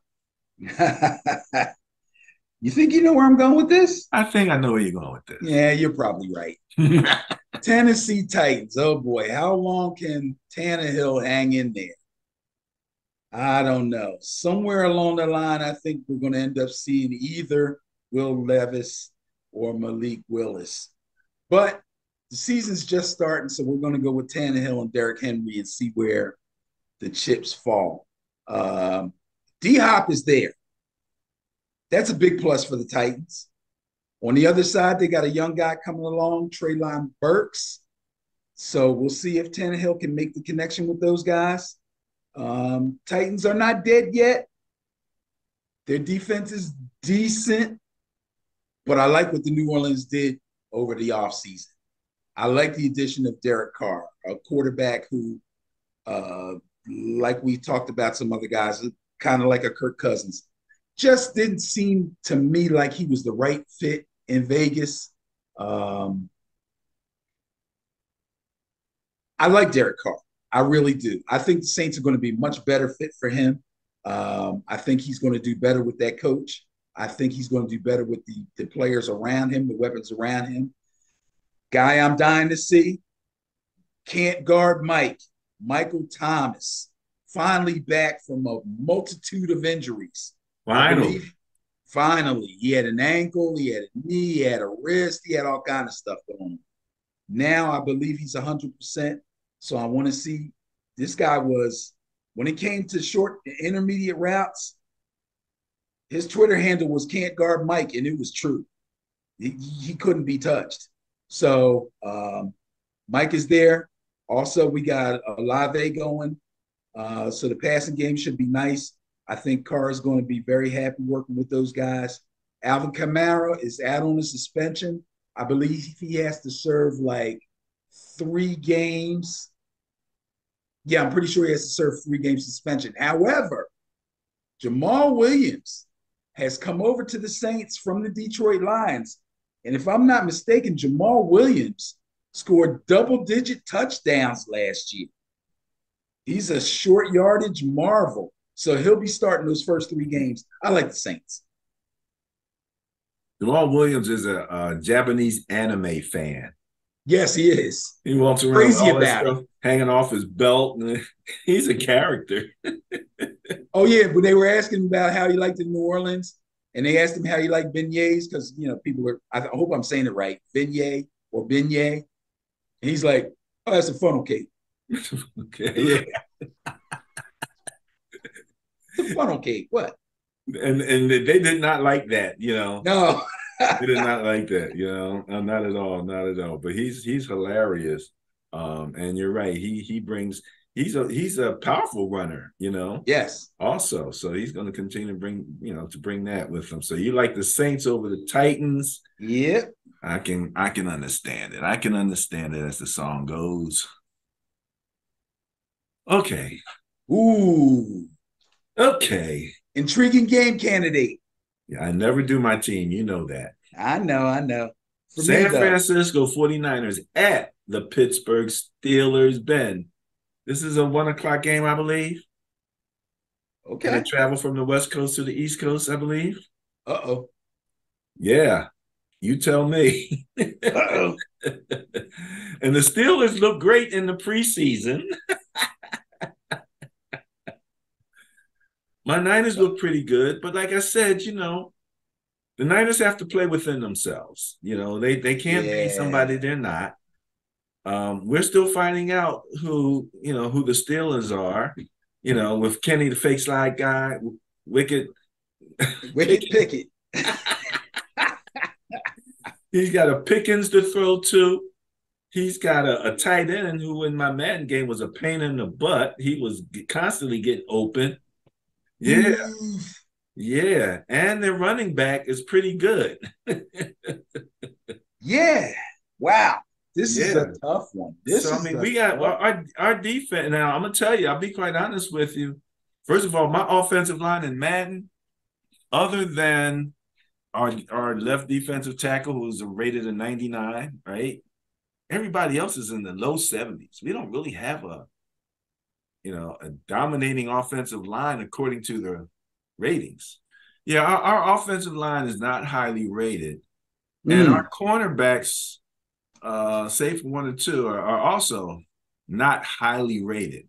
You think you know where I'm going with this? I think I know where you're going with this. Yeah, you're probably right. Tennessee Titans. Oh boy, how long can Tannehill hang in there? I don't know. Somewhere along the line, I think we're going to end up seeing either Will Levis or Malik Willis. But the season's just starting, so we're going to go with Tannehill and Derrick Henry and see where the chips fall. D-Hop is there. That's a big plus for the Titans. On the other side, they got a young guy coming along, Treylon Burks. So we'll see if Tannehill can make the connection with those guys. Titans are not dead yet. Their defense is decent, but I like what the New Orleans did over the offseason. I like the addition of Derek Carr, a quarterback who, like we talked about some other guys, kind of like a Kirk Cousins, just didn't seem to me like he was the right fit in Vegas. I like Derek Carr. I really do. I think the Saints are going to be much better fit for him. I think he's going to do better with that coach. I think he's going to do better with the players around him, the weapons around him. Guy I'm dying to see, can't guard Michael Thomas, finally back from a multitude of injuries. Finally, he had an ankle, he had a knee, he had a wrist, he had all kind of stuff going on. Now I believe he's 100%. So I want to see. This guy was, when it came to short and intermediate routes, his Twitter handle was "can't guard Mike," and it was true. He couldn't be touched. So Mike is there. Also, we got Olave going. So the passing game should be nice. I think Carr is going to be very happy working with those guys. Alvin Kamara is out on a suspension. I believe he has to serve like 3 games. Yeah, I'm pretty sure he has to serve 3-game suspension. However, Jamal Williams has come over to the Saints from the Detroit Lions. And if I'm not mistaken, Jamal Williams scored double-digit touchdowns last year. He's a short yardage marvel. So he'll be starting those first 3 games. I like the Saints. Jamal Williams is a Japanese anime fan. Yes, he is. He walks around crazy with all about that stuff hanging off his belt. He's a character. Oh, yeah, but they were asking about how he liked in New Orleans, and they asked him how he liked beignets because, people are, I hope I'm saying it right, beignet or beignet. And he's like, oh, that's a funnel cake. Okay, yeah. It's a funnel cake. What? And they did not like that, No. They did not like that, not at all, not at all. But he's hilarious, and you're right. He's a powerful runner, Yes. Also, so he's going to continue to bring that with him. So you like the Saints over the Titans? Yep. I can understand it. I can understand it as the song goes. Okay. Ooh. Okay. Intriguing game candidate. Yeah, I never do my team. You know that. I know. for me, San though. Francisco 49ers at the Pittsburgh Steelers. Ben, this is a 1 o'clock game, I believe. And they Okay. travel from the West Coast to the East Coast, I believe. Uh-oh. Yeah, you tell me. And Uh-oh. the Steelers look great in the preseason. My Niners look pretty good, but like I said, the Niners have to play within themselves. They can't be somebody Yeah. they're not. We're still finding out who the Steelers are. With Kenny the fake slide guy, Wicked Wicked Pickens. Pickett. He's got a Pickens to throw to. He's got a tight end who in my Madden game was a pain in the butt. He was constantly getting open. Yeah, Oof. yeah. And their running back is pretty good. Yeah. Wow. This is Yeah. a tough one. This So, I is mean, a we got tough. our defense. Now, I'm going to tell you, I'll be quite honest with you. First of all, my offensive line in Madden, other than our left defensive tackle, who's rated a 99, right? Everybody else is in the low 70s. We don't really have a dominating offensive line according to the ratings. Yeah, our offensive line is not highly rated. And our Mm, cornerbacks, save for one or two, are also not highly rated,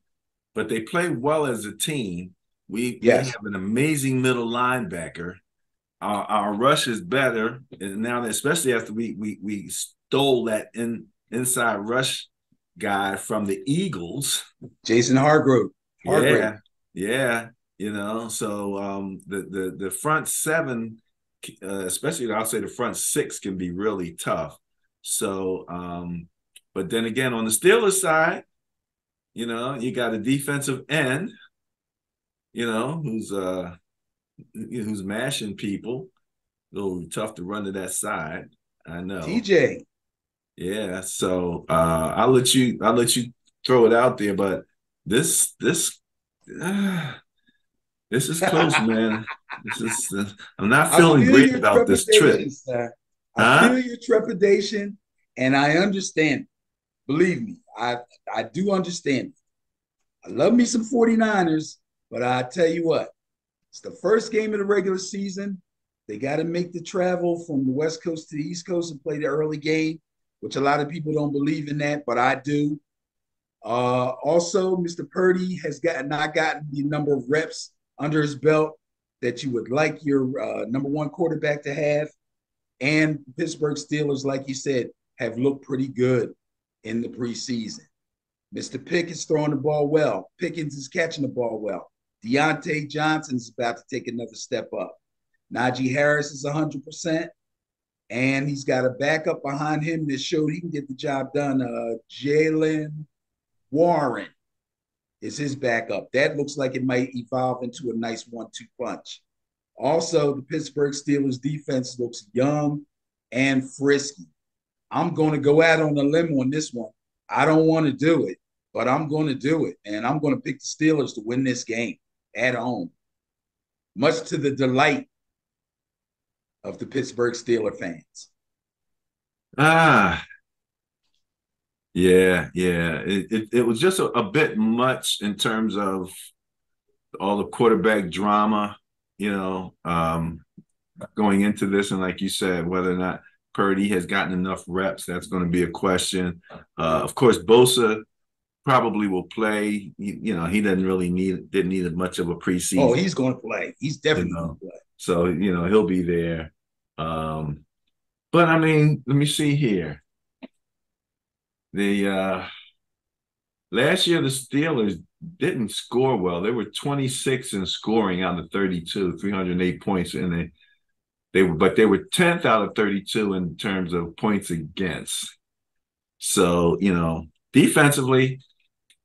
but they play well as a team. We yes. have an amazing middle linebacker. Our rush is better, and now especially after we stole that inside rush guy from the Eagles. Jason Hargrave. Hargrave. Yeah, yeah. So the front seven, especially I'll say the front six can be really tough. So, but then again, on the Steelers side, you got a defensive end, who's mashing people. A little tough to run to that side. I know. TJ. Yeah. So I'll let you throw it out there, but this uh, this is close, man. This is I'm not I feeling feel great your about this trip. trepidation, sir. I Huh? feel your trepidation, and I understand. Believe me, I do understand. I love me some 49ers, but I tell you what, it's the first game of the regular season. They got to make the travel from the West Coast to the East Coast and play the early game, which a lot of people don't believe in that, but I do. Also, Mr. Purdy has not gotten the number of reps under his belt that you would like your number one quarterback to have. And Pittsburgh Steelers, like you said, have looked pretty good in the preseason. Mr. Pickett's throwing the ball well. Pickens is catching the ball well. Deontay Johnson is about to take another step up. Najee Harris is 100%, and he's got a backup behind him that showed he can get the job done. Jalen Warren is his backup. That looks like it might evolve into a nice 1-2 punch. Also, the Pittsburgh Steelers defense looks young and frisky. I'm going to go out on a limb on this one. I don't want to do it, but I'm going to do it. And I'm going to pick the Steelers to win this game at home, much to the delight of the Pittsburgh Steelers fans. Ah, yeah, yeah. It was just a bit much in terms of all the quarterback drama, going into this. And like you said, whether or not Purdy has gotten enough reps, that's going to be a question. Of course, Bosa probably will play. He didn't need much of a Oh, preseason, he's going to play. He's you definitely going know. to play. So, he'll be there. But I mean, let me see here. The last year the Steelers didn't score well. They were 26 in scoring out of 32, 308 points, and they were 10th out of 32 in terms of points against. So, defensively,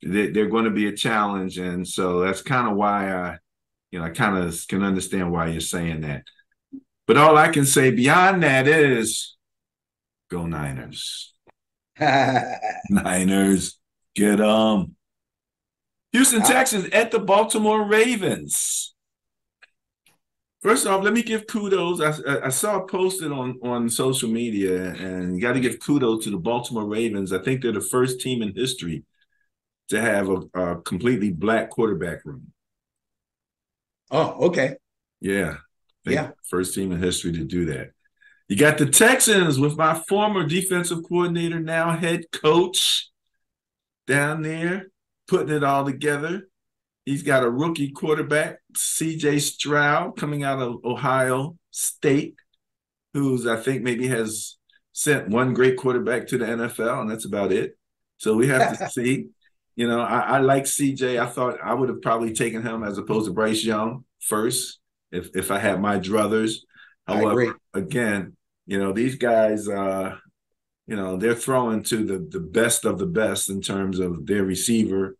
they're going to be a challenge. And so that's kind of why I kind of can understand why you're saying that. But all I can say beyond that is go Niners. Niners, get them. Houston I, Texans at the Baltimore Ravens. First off, let me give kudos. I saw it posted on social media, and you got to give kudos to the Baltimore Ravens. I think they're the first team in history to have a completely black quarterback room. Oh, okay. Yeah, I think Yeah. first team in history to do that. You got the Texans with my former defensive coordinator, now head coach, down there putting it all together. He's got a rookie quarterback, C.J. Stroud, coming out of Ohio State, who's I think maybe has sent one great quarterback to the NFL, and that's about it. So we have to see. You know, I like C.J. I thought I would have probably taken him as opposed to Bryce Young first if I had my druthers. I However, agree. again, you know, these guys, you know, they're throwing to the best of the best in terms of their receiver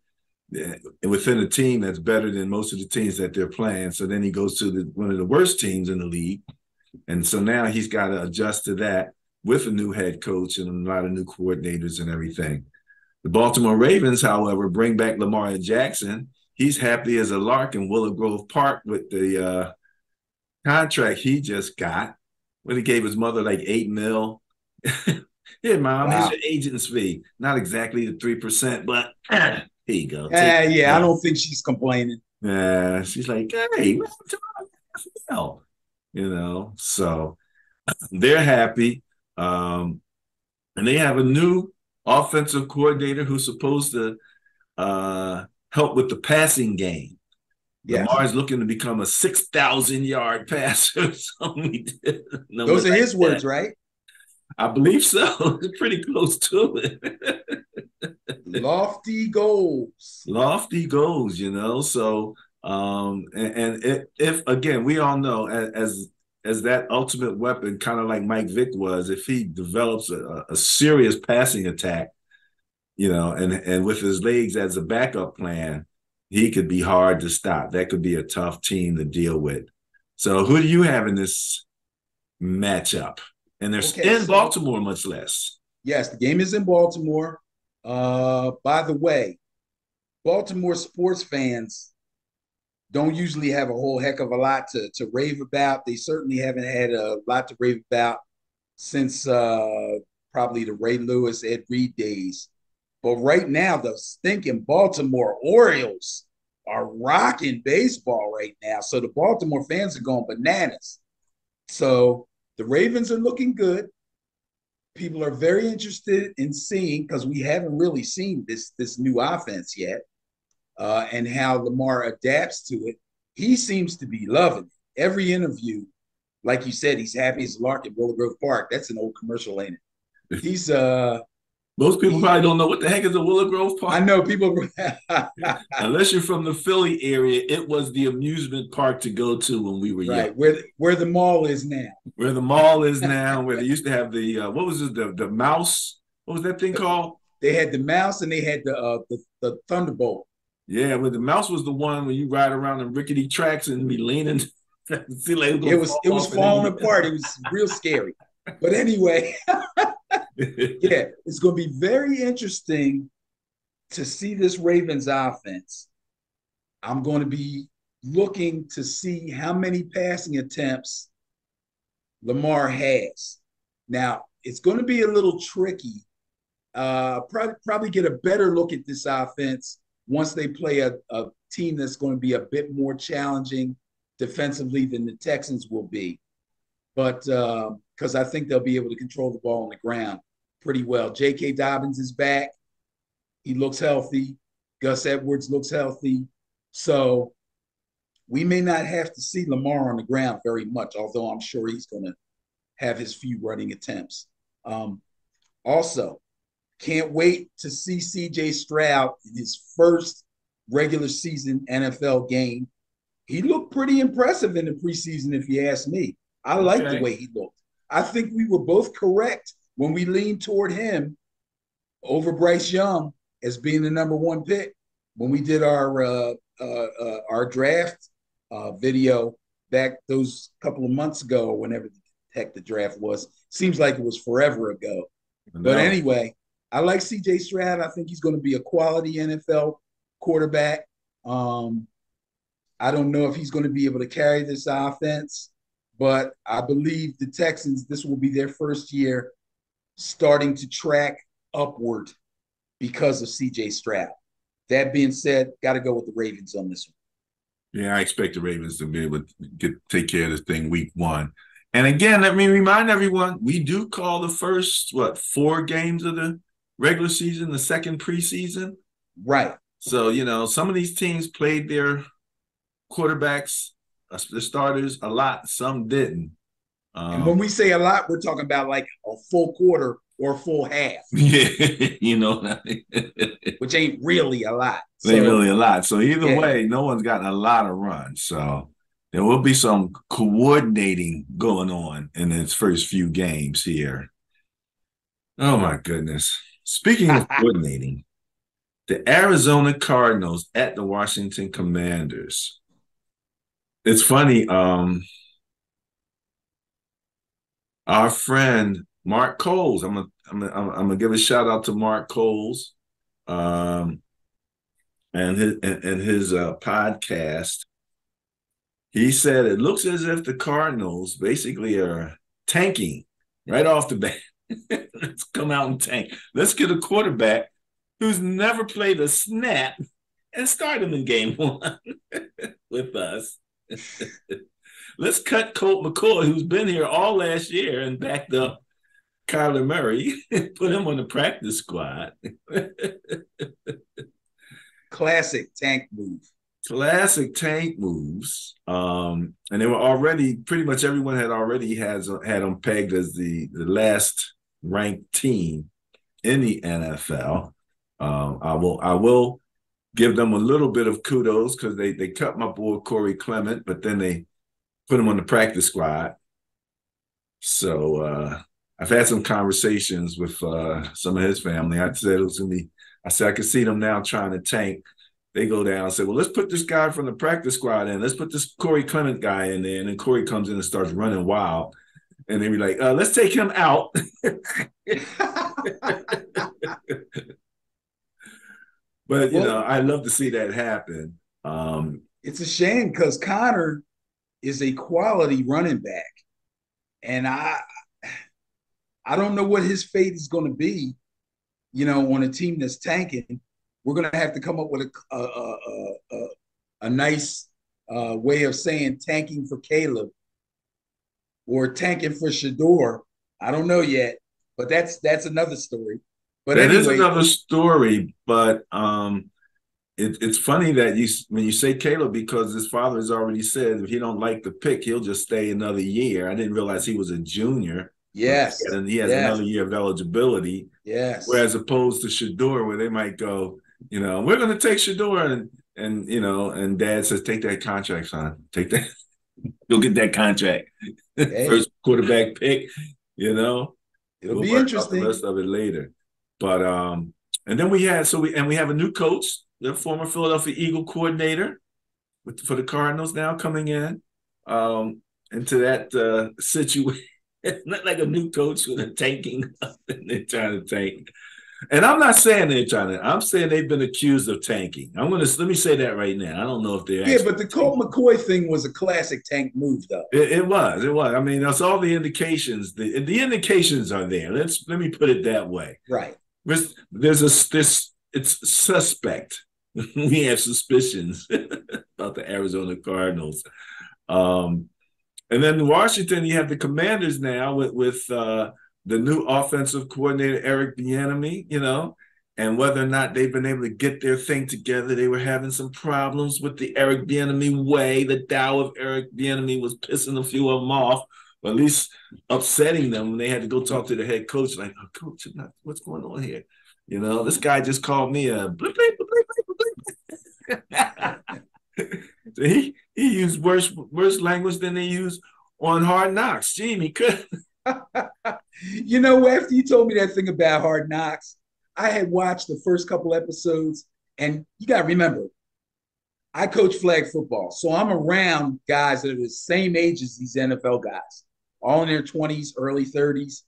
within a team that's better than most of the teams that they're playing. So then he goes to one of the worst teams in the league. And so now he's got to adjust to that with a new head coach and a lot of new coordinators and everything. The Baltimore Ravens, however, bring back Lamar Jackson. He's happy as a lark in Willow Grove Park with the contract he just got when he gave his mother like $8 million. Here, Mom, here's Wow. your agent's fee. Not exactly the 3%, but here you go. Take Yeah, I don't think she's complaining. Yeah, she's like, hey, what's the hell? You know, so they're happy. And they have a new offensive coordinator who's supposed to help with the passing game. Yes. Lamar's looking to become a 6,000-yard passer. So we did Those are like his words, that. right? I believe so. It's pretty close to it. Lofty goals. Lofty goals, you know. So, if again, we all know as that ultimate weapon, kind of like Mike Vick was, if he develops a serious passing attack, you know, and with his legs as a backup plan, he could be hard to stop. That could be a tough team to deal with. So, who do you have in this matchup? And they're Okay, in so Baltimore, much less. yes, the game is in Baltimore. By the way, Baltimore sports fans don't usually have a whole heck of a lot to rave about. They certainly haven't had a lot to rave about since probably the Ray Lewis, Ed Reed days. But right now, the stinking Baltimore Orioles are rocking baseball right now. So the Baltimore fans are going bananas. So the Ravens are looking good. People are very interested in seeing, because we haven't really seen this new offense yet, and how Lamar adapts to it. He seems to be loving it. Every interview, like you said, he's happy as a lark at Willow Grove Park. That's an old commercial, ain't it? He's Most people he probably don't know what the heck is a Willow Grove I Park. know people Unless you're from the Philly area, it was the amusement park to go to when we were young. right where the mall is now. Where the mall is now, where they used to have the what was it, the mouse? What was that thing called? They had the mouse and they had the Thunderbolt. Yeah, where the mouse was the one where you ride around in rickety tracks and be leaning. See, like it was It gonna was fall it was off falling apart. It was real scary. But anyway, yeah, it's going to be very interesting to see this Ravens offense. I'm going to be looking to see how many passing attempts Lamar has. Now, it's going to be a little tricky. Probably get a better look at this offense once they play a team that's going to be a bit more challenging defensively than the Texans will be. But because I think they'll be able to control the ball on the ground pretty well. J.K. Dobbins is back. He looks healthy. Gus Edwards looks healthy. So we may not have to see Lamar on the ground very much, although I'm sure he's going to have his few running attempts. Also, can't wait to see C.J. Stroud in his first regular season NFL game. He looked pretty impressive in the preseason, if you ask me. I like the way he looked. I think we were both correct when we leaned toward him over Bryce Young as being the number one pick when we did our draft video back those couple of months ago, or whenever the heck the draft was. Seems like it was forever ago. But anyway, I like C.J. Stroud. I think he's going to be a quality NFL quarterback. I don't know if he's going to be able to carry this offense, but I believe the Texans, this will be their first year starting to track upward because of CJ Stroud. That being said, got to go with the Ravens on this one. Yeah, I expect the Ravens to be able to take care of this thing week one. And again, let me remind everyone, we do call the first, 4 games of the regular season, the second preseason. Right. So, some of these teams played their quarterbacks, the starters, a lot. Some didn't. And when we say a lot, we're talking about like a full quarter or a full half. Yeah, what I mean? Which ain't really a lot. Ain't really a lot. So either way, no one's gotten a lot of runs. So there will be some coordinating going on in its first few games here. Oh my goodness. Speaking of coordinating, the Arizona Cardinals at the Washington Commanders. It's funny. Our friend Mark Coles. I'm gonna give a shout out to Mark Coles, and his podcast. He said it looks as if the Cardinals basically are tanking right off the bat. Let's come out and tank. Let's get a quarterback who's never played a snap and start him in game one with us. Let's cut Colt McCoy, who's been here all last year and backed up Kyler Murray, put him on the practice squad. Classic tank move. Classic tank moves. And they were already, pretty much everyone had them pegged as the last ranked team in the NFL. I will give them a little bit of kudos because they cut my boy Corey Clement, but then they put him on the practice squad. So I've had some conversations with some of his family. I said I could see them now trying to tank. They go down and say, well, let's put this guy from the practice squad in. Let's put this Corey Clement guy in there. And then Corey comes in and starts running wild. And they be like, let's take him out. But, I love to see that happen. It's a shame because Connor is a quality running back. And I don't know what his fate is going to be, on a team that's tanking. We're going to have to come up with a nice way of saying tanking for Caleb or tanking for Shador. I don't know yet, but that's another story. But that is another story. But it's funny that when you say Caleb, because his father has already said if he don't like the pick, he'll just stay another year. I didn't realize he was a junior. Yes. And he has another year of eligibility. Yes. Whereas opposed to Shador, where they might go, we're going to take Shador, and Dad says, take that contract, son. Take that. Go get that contract. Hey. First quarterback pick. We'll be interesting. The rest of it later. But and then we have a new coach, the former Philadelphia Eagle coordinator for the Cardinals now coming in into that situation. Not like a new coach with a tanking and they're trying to tank. And I'm not saying they're trying to. I'm saying they've been accused of tanking. Let me say that right now. I don't know if they're. Yeah, but the Colt McCoy thing was a classic tank move, though. It was. I mean, that's all the indications. The indications are there. Let me put it that way. Right. It's suspect. We have suspicions about the Arizona Cardinals. And then in Washington, you have the Commanders now with the new offensive coordinator, Eric Bieniemy, and whether or not they've been able to get their thing together. They were having some problems with the Eric Bieniemy way. The Tao of Eric Bieniemy was pissing a few of them off, or at least upsetting them when they had to go talk to the head coach, like, oh, coach, what's going on here? This guy just called me a blip, blip, blip, blip. So he used worse language than they use on Hard Knocks. Gee, he could. After you told me that thing about Hard Knocks, I had watched the first couple episodes, and you got to remember, I coach flag football, so I'm around guys that are the same age as these NFL guys, all in their 20s, early 30s.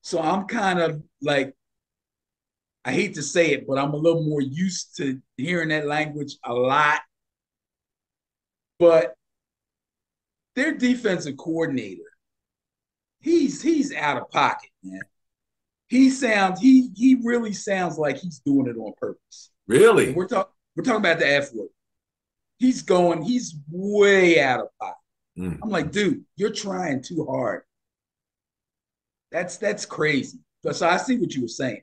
So I'm kind of like, I hate to say it, but I'm a little more used to hearing that language a lot. But their defensive coordinator, he's out of pocket, man. He really sounds like he's doing it on purpose. And Really? we're talking about the F word. He's way out of pocket. I'm like, dude, you're trying too hard. That's crazy. So I see what you were saying.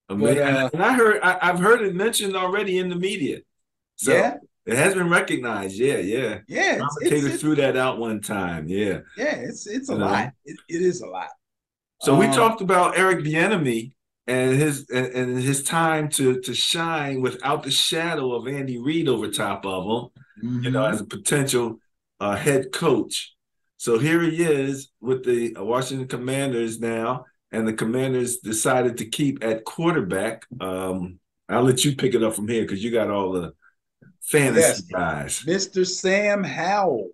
I But mean, and I've heard it mentioned already in the media. So yeah, it has been recognized. Yeah, yeah. yeah, Commentators threw that out one time. Yeah. yeah, it's a You lot. know. It is a lot. So we talked about Eric Bieniemy and his time to shine without the shadow of Andy Reid over top of him, Mm-hmm. as a potential head coach. So here he is with the Washington Commanders now, and the Commanders decided to keep at quarterback. I'll let you pick it up from here because you got all the fantasy Yes, guys. Mr. Sam Howell,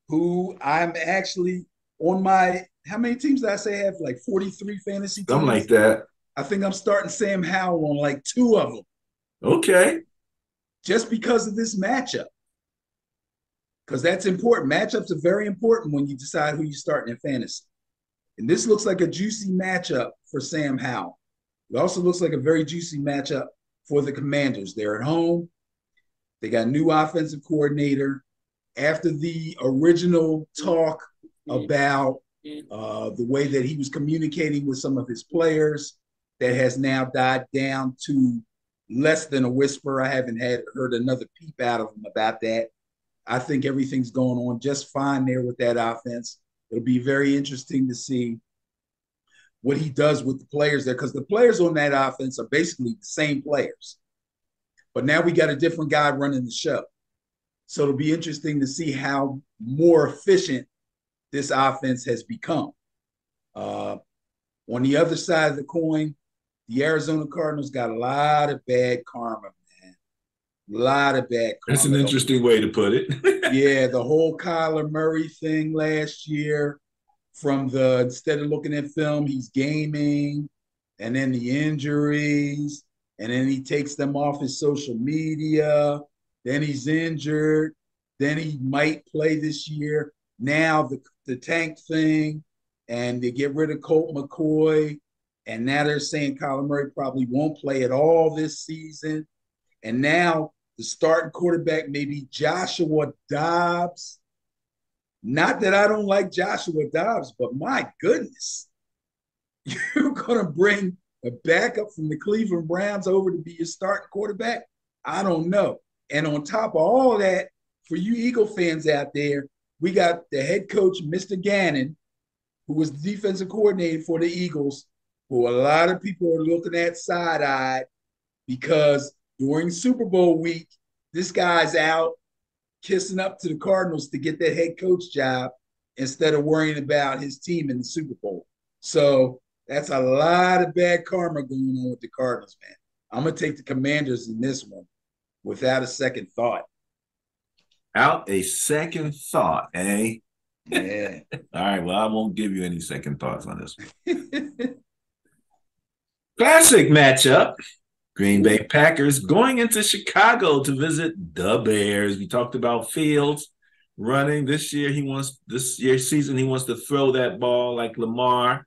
who I'm actually on my how many teams did I say I have? Like 43 fantasy Something like teams. that. I think I'm starting Sam Howell on like two of them Okay. just because of this matchup. Because that's important. Matchups are very important when you decide who you're starting in fantasy. And this looks like a juicy matchup for Sam Howell. It also looks like a very juicy matchup for the Commanders. They're at home. They got a new offensive coordinator. After the original talk about the way that he was communicating with some of his players, that has now died down to less than a whisper. I haven't heard another peep out of him about that. I think everything's going on just fine there with that offense. It'll be very interesting to see what he does with the players there, because the players on that offense are basically the same players. But now we got a different guy running the show. So it'll be interesting to see how more efficient this offense has become. On the other side of the coin, the Arizona Cardinals got a lot of bad karma, man. A lot of bad That's an karma. interesting way to put it. Yeah, the whole Kyler Murray thing last year, from the instead of looking at film, he's gaming, and then the injuries, and then he takes them off his social media, then he's injured, then he might play this year. Now the tank thing, and they get rid of Colt McCoy, and now they're saying Kyler Murray probably won't play at all this season. And now the starting quarterback may be Joshua Dobbs. Not that I don't like Joshua Dobbs, but my goodness, you're going to bring a backup from the Cleveland Browns over to be your starting quarterback? I don't know. And on top of all that, for you Eagle fans out there, we got the head coach, Mr. Gannon, who was the defensive coordinator for the Eagles, who a lot of people are looking at side-eyed because during Super Bowl week, this guy's out kissing up to the Cardinals to get that head coach job instead of worrying about his team in the Super Bowl. So that's a lot of bad karma going on with the Cardinals, man. I'm going to take the Commanders in this one without a second thought. Out a second thought, eh? Yeah. All right, well, I won't give you any second thoughts on this one. Classic matchup. Green Bay Packers going into Chicago to visit the Bears. We talked about Fields running this year's season. He wants to throw that ball like Lamar,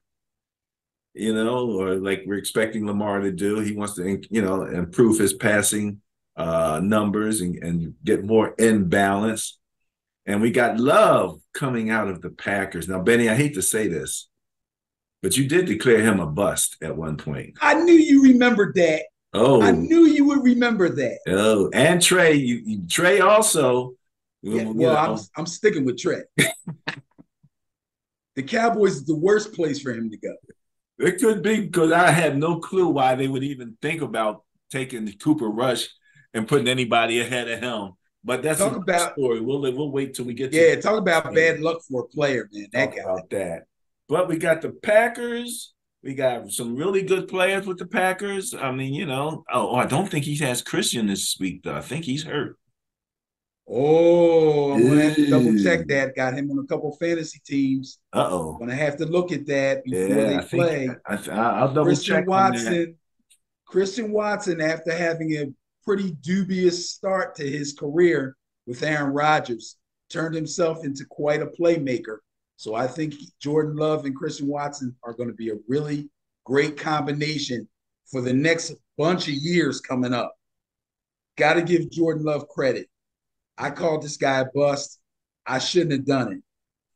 or like we're expecting Lamar to do. He wants to, improve his passing numbers and get more in balance. And we got Love coming out of the Packers. Now, Benny, I hate to say this, but you did declare him a bust at one point. I knew you remembered that. Oh, I knew you would remember that. Oh, and Trey, Trey also. Yeah, well, I'm sticking with Trey. The Cowboys is the worst place for him to go. It could be because I had no clue why they would even think about taking Cooper Rush and putting anybody ahead of him. But that's a story. We'll wait till we get to talk about bad luck for a player, man. Talk about that. But we got the Packers. We got some really good players with the Packers. I mean, I don't think he has Christian this week, though. I think he's hurt. Oh, I'm going to have to double check that. Got him on a couple fantasy teams. Uh-oh. Going to have to look at that before they play. I'll double check Watson. Christian Watson, after having a pretty dubious start to his career, with Aaron Rodgers, turned himself into quite a playmaker. So I think Jordan Love and Christian Watson are going to be a really great combination for the next bunch of years coming up. Got to give Jordan Love credit. I called this guy a bust. I shouldn't have done it.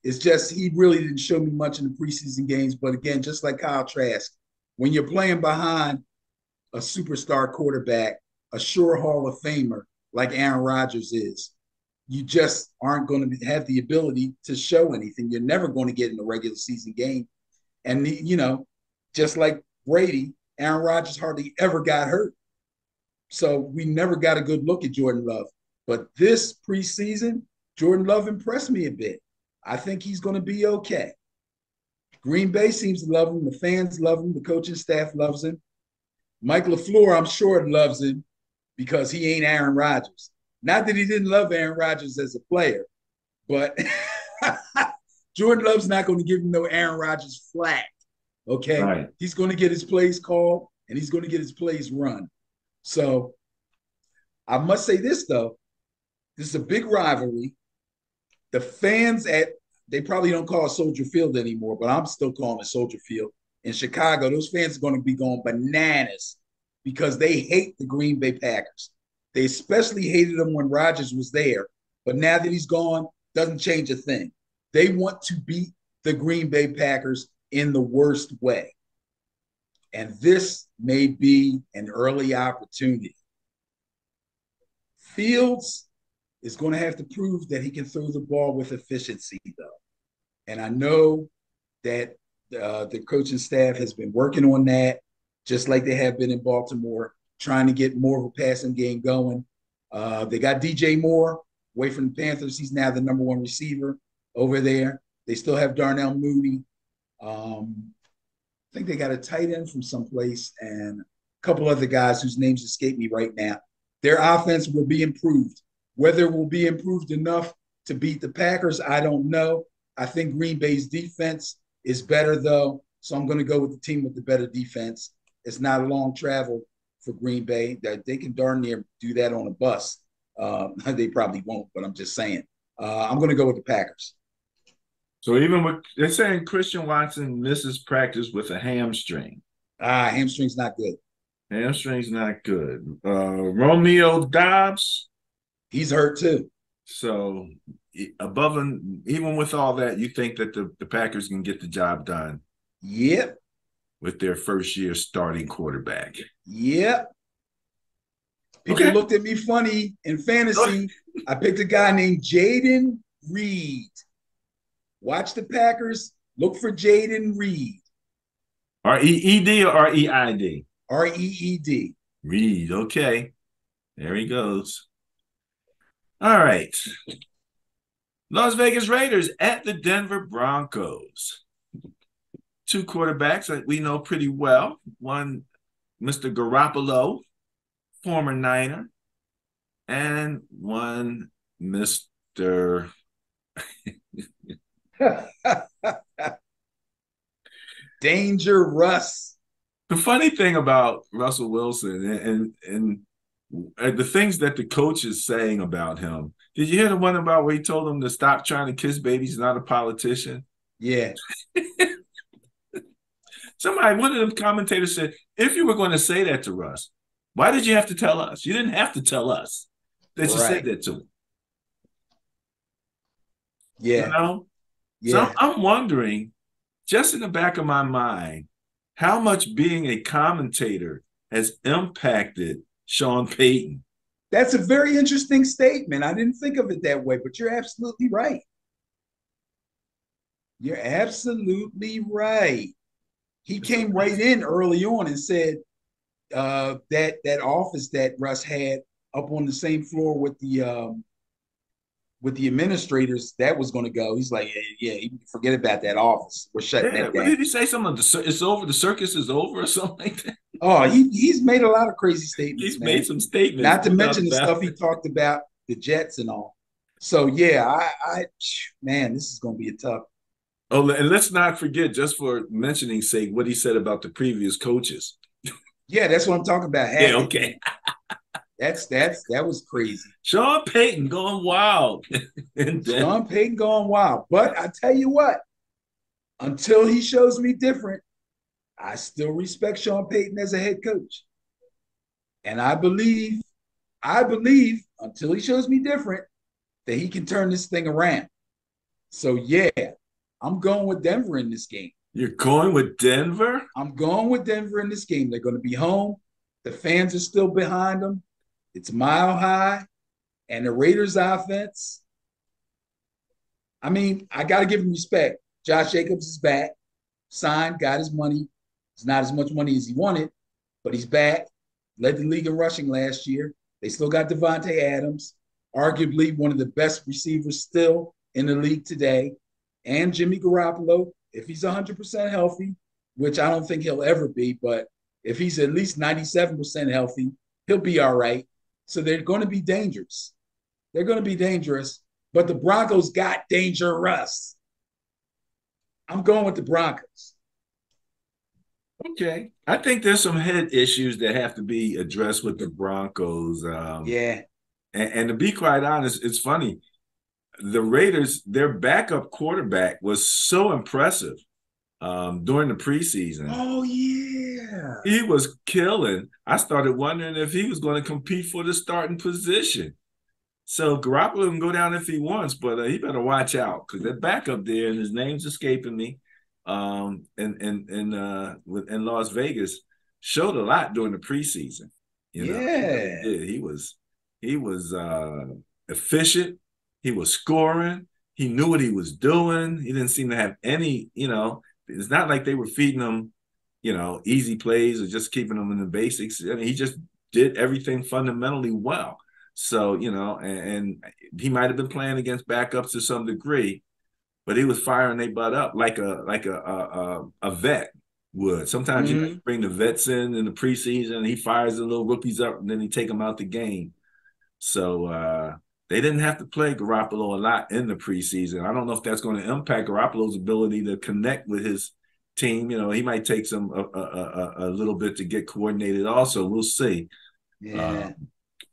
It's just he really didn't show me much in the preseason games. But again, just like Kyle Trask, when you're playing behind a superstar quarterback, a sure Hall of Famer like Aaron Rodgers is, you just aren't going to have the ability to show anything. You're never going to get in a regular season game. And, just like Brady, Aaron Rodgers hardly ever got hurt. So we never got a good look at Jordan Love. But this preseason, Jordan Love impressed me a bit. I think he's going to be okay. Green Bay seems to love him. The fans love him. The coaching staff loves him. Mike LaFleur, I'm sure, loves him because he ain't Aaron Rodgers. Not that he didn't love Aaron Rodgers as a player, but Jordan Love's not going to give him no Aaron Rodgers flack, okay? Right. He's going to get his plays called, and he's going to get his plays run. So I must say this, though. This is a big rivalry. The fans they probably don't call it Soldier Field anymore, but I'm still calling it Soldier Field. In Chicago, those fans are going to be going bananas because they hate the Green Bay Packers. They especially hated him when Rodgers was there, but now that he's gone, doesn't change a thing. They want to beat the Green Bay Packers in the worst way. And this may be an early opportunity. Fields is going to have to prove that he can throw the ball with efficiency, though. And I know that the coaching staff has been working on that, just like they have been in Baltimore, trying to get more of a passing game going. They got DJ Moore away from the Panthers. He's now the number one receiver over there. They still have Darnell Mooney. I think they got a tight end from someplace and a couple other guys whose names escape me right now. Their offense will be improved. Whether it will be improved enough to beat the Packers, I don't know. I think Green Bay's defense is better, though, so I'm going to go with the team with the better defense. It's not a long travel for Green Bay. They can darn near do that on a bus. They probably won't, but I'm just saying. I'm going to go with the Packers. So even with they're saying Christian Watson misses practice with a hamstring. Hamstring's not good. Hamstring's not good. Romeo Dobbs, he's hurt too. So above and even with all that, you think that the Packers can get the job done? Yep. With their first year starting quarterback. Yep. People looked at me funny in fantasy. I picked a guy named Jaden Reed. Watch the Packers. Look for Jaden Reed. R-E-E-D or R-E-I-D? R-E-E-D. Reed. Okay. There he goes. All right. Las Vegas Raiders at the Denver Broncos. Two quarterbacks that we know pretty well. One, Mr. Garoppolo, former Niner, and one, Mr. Danger Russ. The funny thing about Russell Wilson and the things that the coach is saying about him. Did you hear the one about where he told him to stop trying to kiss babies, not a politician? Yeah. One of them commentators said, if you were going to say that to Russ, why did you have to tell us? You didn't have to tell us that you said that to him. Yeah. You know? Yeah. So I'm wondering, just in the back of my mind, how much being a commentator has impacted Sean Payton. That's a very interesting statement. I didn't think of it that way, but you're absolutely right. You're absolutely right. He came right in early on and said that office that Russ had up on the same floor with the administrators, that was going to go. He's like, yeah, forget about that office. We're shutting that down. What did he say? Something it's over. The circus is over, or something like that. Oh, he's made a lot of crazy statements. He's made some statements. Not to mention the stuff he talked about the Jets and all. So yeah, man, this is going to be a tough. Oh, and let's not forget, just for mentioning's sake, what he said about the previous coaches. Yeah, that's what I'm talking about. Yeah, okay. That was crazy. Sean Payton going wild. And then, Sean Payton going wild. But I tell you what, until he shows me different, I still respect Sean Payton as a head coach. And I believe until he shows me different, that he can turn this thing around. So yeah, I'm going with Denver in this game. you're going with Denver? I'm going with Denver in this game. They're going to be home. The fans are still behind them. It's mile high. And the Raiders offense, I mean, I got to give him respect. Josh Jacobs is back, signed, got his money. It's not as much money as he wanted, but he's back. Led the league in rushing last year. They still got Devontae Adams, arguably one of the best receivers still in the league today, and Jimmy Garoppolo, if he's 100% healthy, which I don't think he'll ever be, but if he's at least 97% healthy, he'll be all right. So they're going to be dangerous. They're going to be dangerous, but the Broncos got dangerous. I'm going with the Broncos. Okay. I think there's some head issues that have to be addressed with the Broncos. Yeah. And to be quite honest, it's funny. The Raiders, their backup quarterback was so impressive during the preseason. Oh, yeah. He was killing. I started wondering if he was going to compete for the starting position. So Garoppolo can go down if he wants, but he better watch out because that backup there, and his name's escaping me, in Las Vegas, showed a lot during the preseason. You know, Yeah. he was efficient. He was scoring. He knew what he was doing. He didn't seem to have any, it's not like they were feeding him, easy plays or just keeping him in the basics. I mean, he just did everything fundamentally well. So, and he might have been playing against backups to some degree, but he was firing their butt up like a vet would. Sometimes you bring the vets in the preseason, and he fires the little rookies up, and then he take them out the game. So they didn't have to play Garoppolo a lot in the preseason. I don't know if that's going to impact Garoppolo's ability to connect with his team. He might take some a little bit to get coordinated. Also, we'll see. Yeah.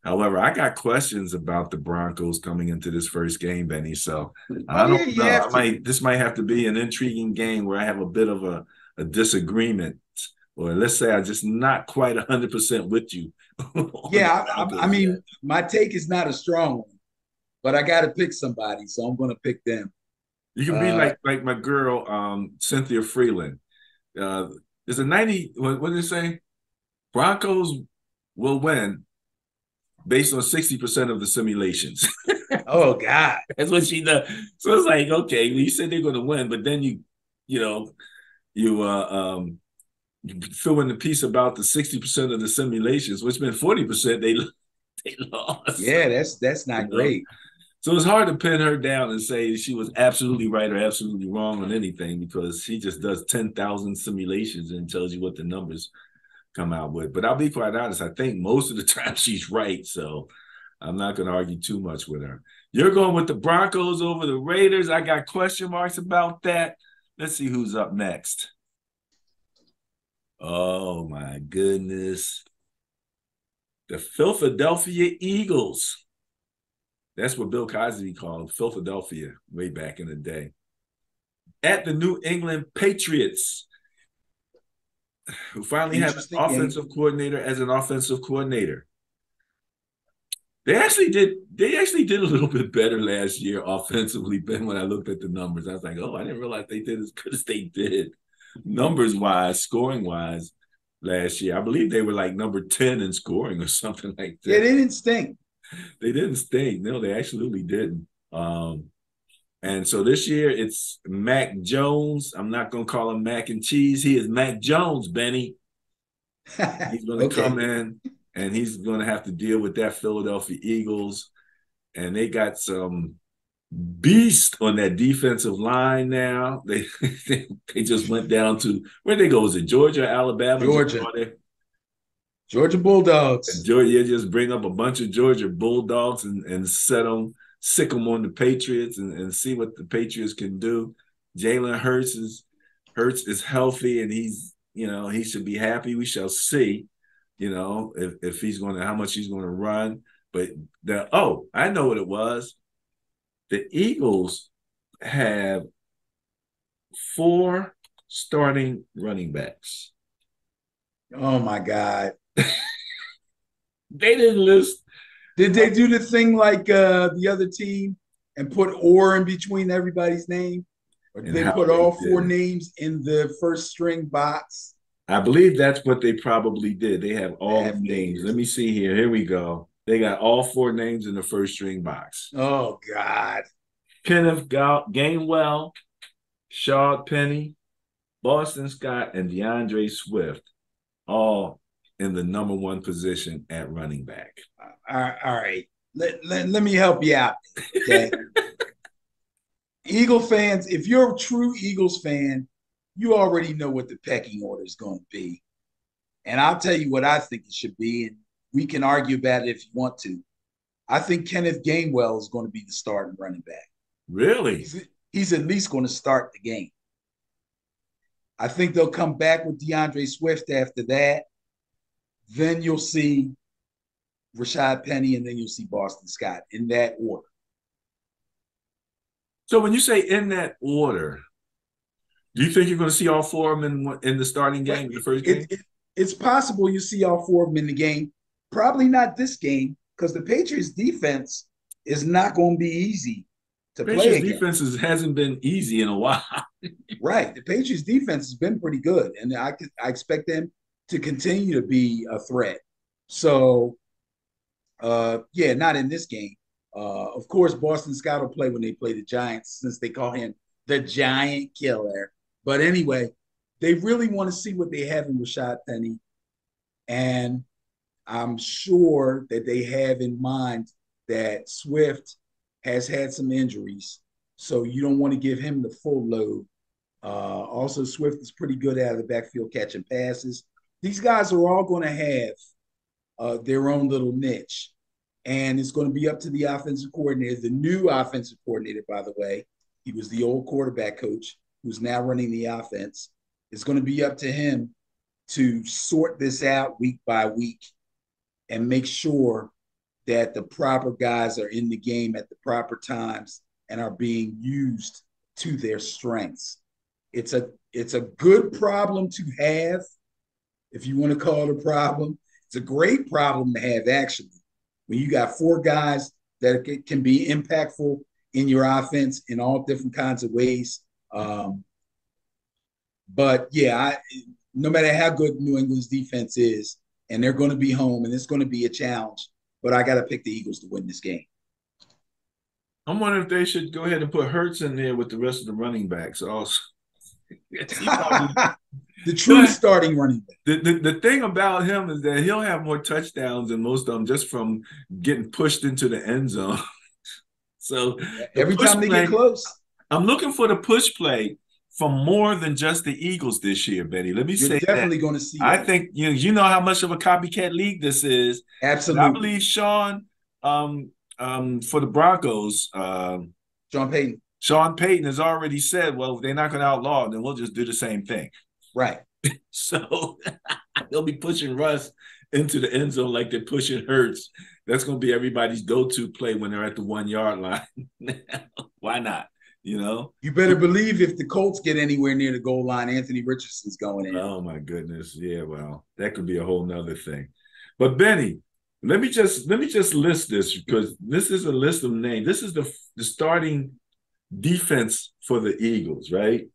However, I got questions about the Broncos coming into this first game, Benny. So I Yeah, don't you know. have to. This might have to be an intriguing game where I have a bit of a disagreement, or let's say I'm just not quite 100% with you on the Yeah, I Broncos yet. mean, my take is not a strong one, but I got to pick somebody, so I'm going to pick them. You can be Uh, like my girl, Cynthia Freeland. There's a 90. What did it say? Broncos will win based on 60% of the simulations. oh God. That's what she does. So it's like, okay, well, you said they're going to win, but then you know, you you throw in the piece about the 60% of the simulations, which meant 40% they lost. Yeah, that's not great. So it's hard to pin her down and say she was absolutely right or absolutely wrong on anything because she just does 10,000 simulations and tells you what the numbers come out with. But I'll be quite honest, I think most of the time she's right. So I'm not going to argue too much with her. You're going with the Broncos over the Raiders. I got question marks about that. Let's see who's up next. Oh, my goodness. The Philadelphia Eagles. That's what Bill Cosby called Philadelphia way back in the day. At the New England Patriots, who finally have an offensive coordinator as an offensive coordinator. They actually did a little bit better last year offensively, Ben, when I looked at the numbers. I was like, oh, I didn't realize they did as good as they did numbers-wise, scoring-wise last year. I believe they were like number 10 in scoring or something like that. Yeah, they didn't stink. They didn't stink. No, they absolutely didn't. And so this year it's Mac Jones. I'm not going to call him mac and cheese. He is Mac Jones, Benny. He's going to come in and he's going to have to deal with that Philadelphia Eagles. And they got some beast on that defensive line now. They just went down to, where'd they go? Was it Georgia, Alabama? Georgia Bulldogs. And Georgia just bring up a bunch of Georgia Bulldogs and sick them on the Patriots and see what the Patriots can do. Jalen Hurts is healthy and he should be happy. We shall see. if he's going to, how much he's going to run. But I know what it was. The Eagles have 4 starting running backs. Oh my God. They didn't list. Did they do the thing like the other team and put or in between everybody's name? Or did And they how put they all did 4 it. names in the first string box? I believe that's what they probably did. They have all the That names. Let figures. me see here. Here we go. They got all 4 names in the first string box. Oh God. Kenneth Gainwell, Shaw Penny, Boston Scott, and DeAndre Swift, all in the number 1 position at running back. All right. Let me help you out. Okay. Eagle fans, if you're a true Eagles fan, you already know what the pecking order is going to be. And I'll tell you what I think it should be. And we can argue about it if you want to. I think Kenneth Gainwell is going to be the starting running back. Really? He's at least going to start the game. I think they'll come back with DeAndre Swift after that. Then you'll see Rashad Penny, and then you'll see Boston Scott in that order. So when you say in that order, do you think you're going to see all 4 of them in the starting game, the first game? It's possible you see all 4 of them in the game. Probably not this game because the Patriots defense is not going to be easy to play Patriots against. defense hasn't been easy in a while. Right. The Patriots defense has been pretty good, and I expect them to continue to be a threat. So, yeah, not in this game. Of course, Boston Scott will play when they play the Giants since they call him the Giant Killer. But anyway, they really want to see what they have in Rashad Penny. And I'm sure that they have in mind that Swift has had some injuries. So you don't want to give him the full load. Also, Swift is pretty good out of the backfield catching passes. These guys are all going to have their own little niche. And it's going to be up to the offensive coordinator, the new offensive coordinator, by the way. He was the old quarterback coach who's now running the offense. It's going to be up to him to sort this out week by week and make sure that the proper guys are in the game at the proper times and are being used to their strengths. It's a good problem to have, if you want to call it a problem. It's a great problem to have, actually, when you got 4 guys that can be impactful in your offense in all different kinds of ways. But yeah, no matter how good New England's defense is, and they're going to be home, and it's going to be a challenge, but I got to pick the Eagles to win this game. I'm wondering if they should go ahead and put Hurts in there with the rest of the running backs also. The true starting running back. The thing about him is that he'll have more touchdowns than most of them just from getting pushed into the end zone. So every time they get close, I'm looking for the push play from more than just the Eagles this year, Benny. Let me say definitely going to see I that. think you know how much of a copycat league this is. Absolutely. I believe Sean for the Broncos, Sean Payton has already said, well, if they're not going to outlaw, then we'll just do the same thing. Right. So they'll be pushing Russ into the end zone like they're pushing Hurts. That's going to be everybody's go-to play when they're at the 1-yard line. Why not? You better believe if the Colts get anywhere near the goal line, Anthony Richardson's going in. Oh my goodness. Yeah, well, that could be a whole nother thing. But Benny, let me just list this because this is a list of names. This is the starting defense for the Eagles, right?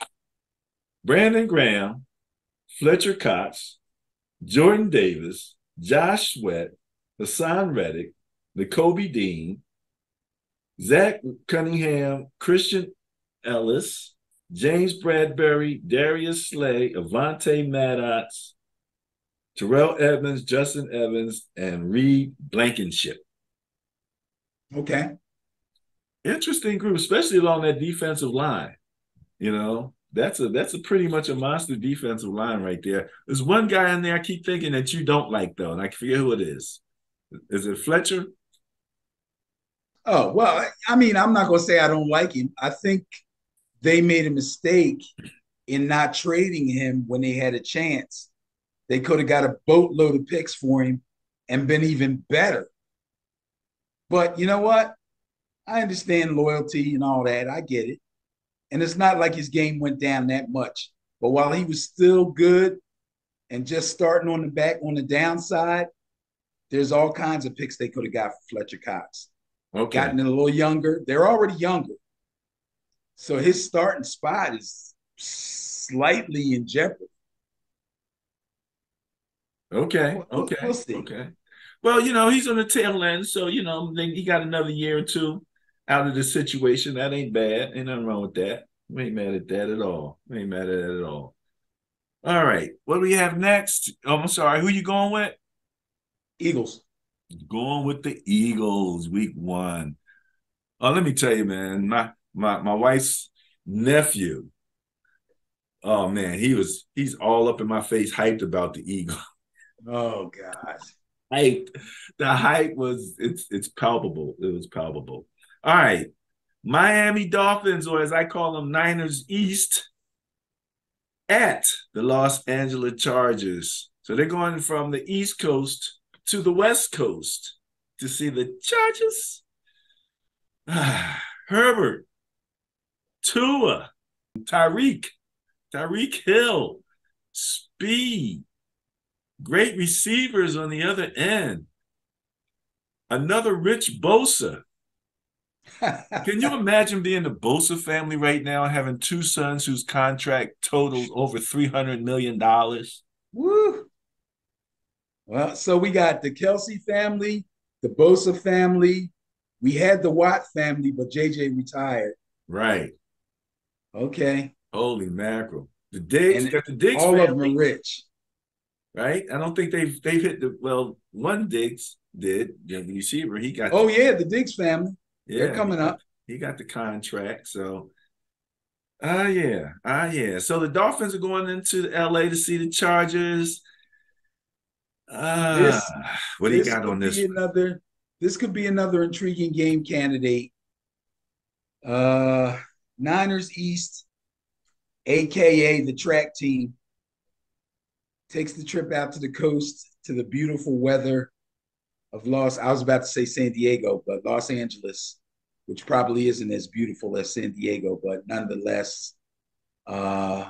Brandon Graham, Fletcher Cox, Jordan Davis, Josh Sweat, Hassan Reddick, N'Kobe Dean, Zach Cunningham, Christian Ellis, James Bradbury, Darius Slay, Avante Maddox, Terrell Edmonds, Justin Evans, and Reed Blankenship. Okay. Interesting group, especially along that defensive line. That's a pretty much a monster defensive line right there. There's one guy in there I keep thinking that you don't like, though, and I forget who it is. Is it Fletcher? Oh, well, I mean, I'm not going to say I don't like him. I think they made a mistake in not trading him when they had a chance They could have got a boatload of picks for him and been even better. But you know what? I understand loyalty and all that. I get it. And it's not like his game went down that much. But while he was still good and just starting on the back on the downside, there's all kinds of picks they could have got for Fletcher Cox. Okay. Gotten a little younger. They're already younger. So his starting spot is slightly in jeopardy. Okay. We'll Okay. see. Okay. Well, he's on the tail end, so then he got another year or two out of the situation. That ain't bad. Ain't nothing wrong with that. We ain't mad at that at all. We ain't mad at that at all. All right. What do we have next? Oh, I'm sorry. Who you going with? Eagles. Going with the Eagles, week 1. Oh, let me tell you, man. My wife's nephew. Oh man, he's all up in my face, hyped about the Eagles. Oh gosh. Hyped. The hype was it's palpable. It was palpable. All right. Miami Dolphins, or as I call them, Niners East, at the Los Angeles Chargers. So they're going from the East Coast to the West Coast to see the Chargers. Herbert, Tua, Tyreek Hill, speed, great receivers on the other end. Another Rich Bosa. Can you imagine being the Bosa family right now, having 2 sons whose contract totals over $300 million? Woo. Well, so we got the Kelsey family, the Bosa family. We had the Watt family, but JJ retired. Right. Okay. Holy mackerel. The Diggs, And got the Diggs all of them are family, rich. right? I don't think they've hit one Diggs did, the receiver. He got Oh, yeah, the Diggs family. They're yeah, coming up. he got the contract. So yeah. So the Dolphins are going into LA to see the Chargers. Uh, This what do you this got on could this be one? another this could be another intriguing game candidate. Uh Niners East, aka the track team, takes the trip out to the coast to the beautiful weather of I was about to say San Diego, but Los Angeles, which probably isn't as beautiful as San Diego, but nonetheless, uh,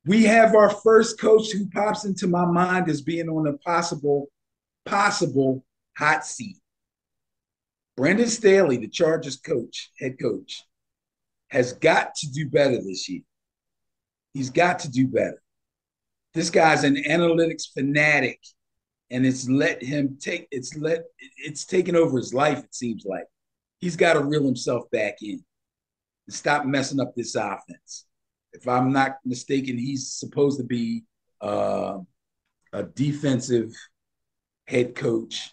we have our first coach who pops into my mind as being on a possible hot seat. Brandon Staley, the Chargers head coach, has got to do better this year. He's got to do better. This guy's an analytics fanatic, and it's taken over his life. It seems like he's got to reel himself back in and stop messing up this offense. If I'm not mistaken, he's supposed to be a defensive head coach,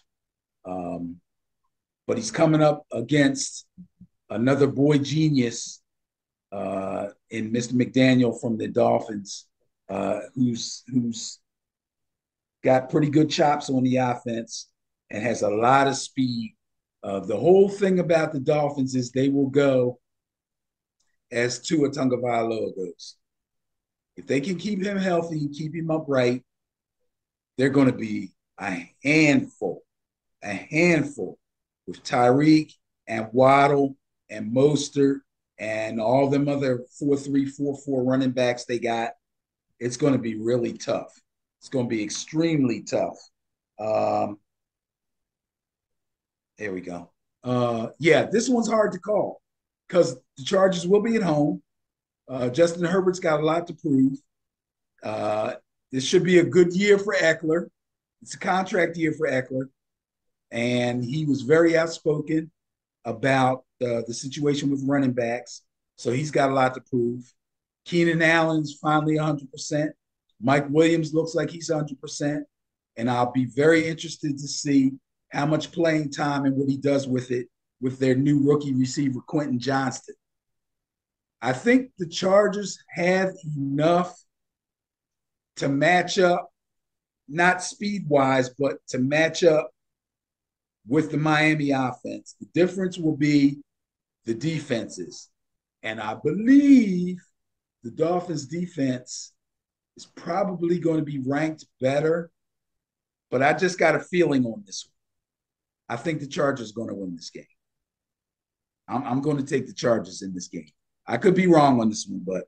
but he's coming up against another boy genius in Mr. McDaniel from the Dolphins, who's got pretty good chops on the offense and has a lot of speed. The whole thing about the Dolphins is they will go as Tua Tagovailoa goes. If they can keep him healthy and keep him upright, they're going to be a handful with Tyreek and Waddle and Mostert and all them other 4-3, 4-4 running backs they got. It's going to be really tough. It's going to be extremely tough. There we go. Yeah, this one's hard to call because the Chargers will be at home. Justin Herbert's got a lot to prove. This should be a good year for Eckler. It's a contract year for Eckler. And he was very outspoken about the situation with running backs. So he's got a lot to prove. Keenan Allen's finally 100%. Mike Williams looks like he's 100%. And I'll be very interested to see how much playing time and what he does with it with their new rookie receiver, Quentin Johnston. I think the Chargers have enough to match up, not speed-wise, but to match up with the Miami offense. The difference will be the defenses. And I believe the Dolphins defense is probably going to be ranked better, but I just got a feeling on this one. I think the Chargers are going to win this game. I'm going to take the Chargers in this game. I could be wrong on this one, but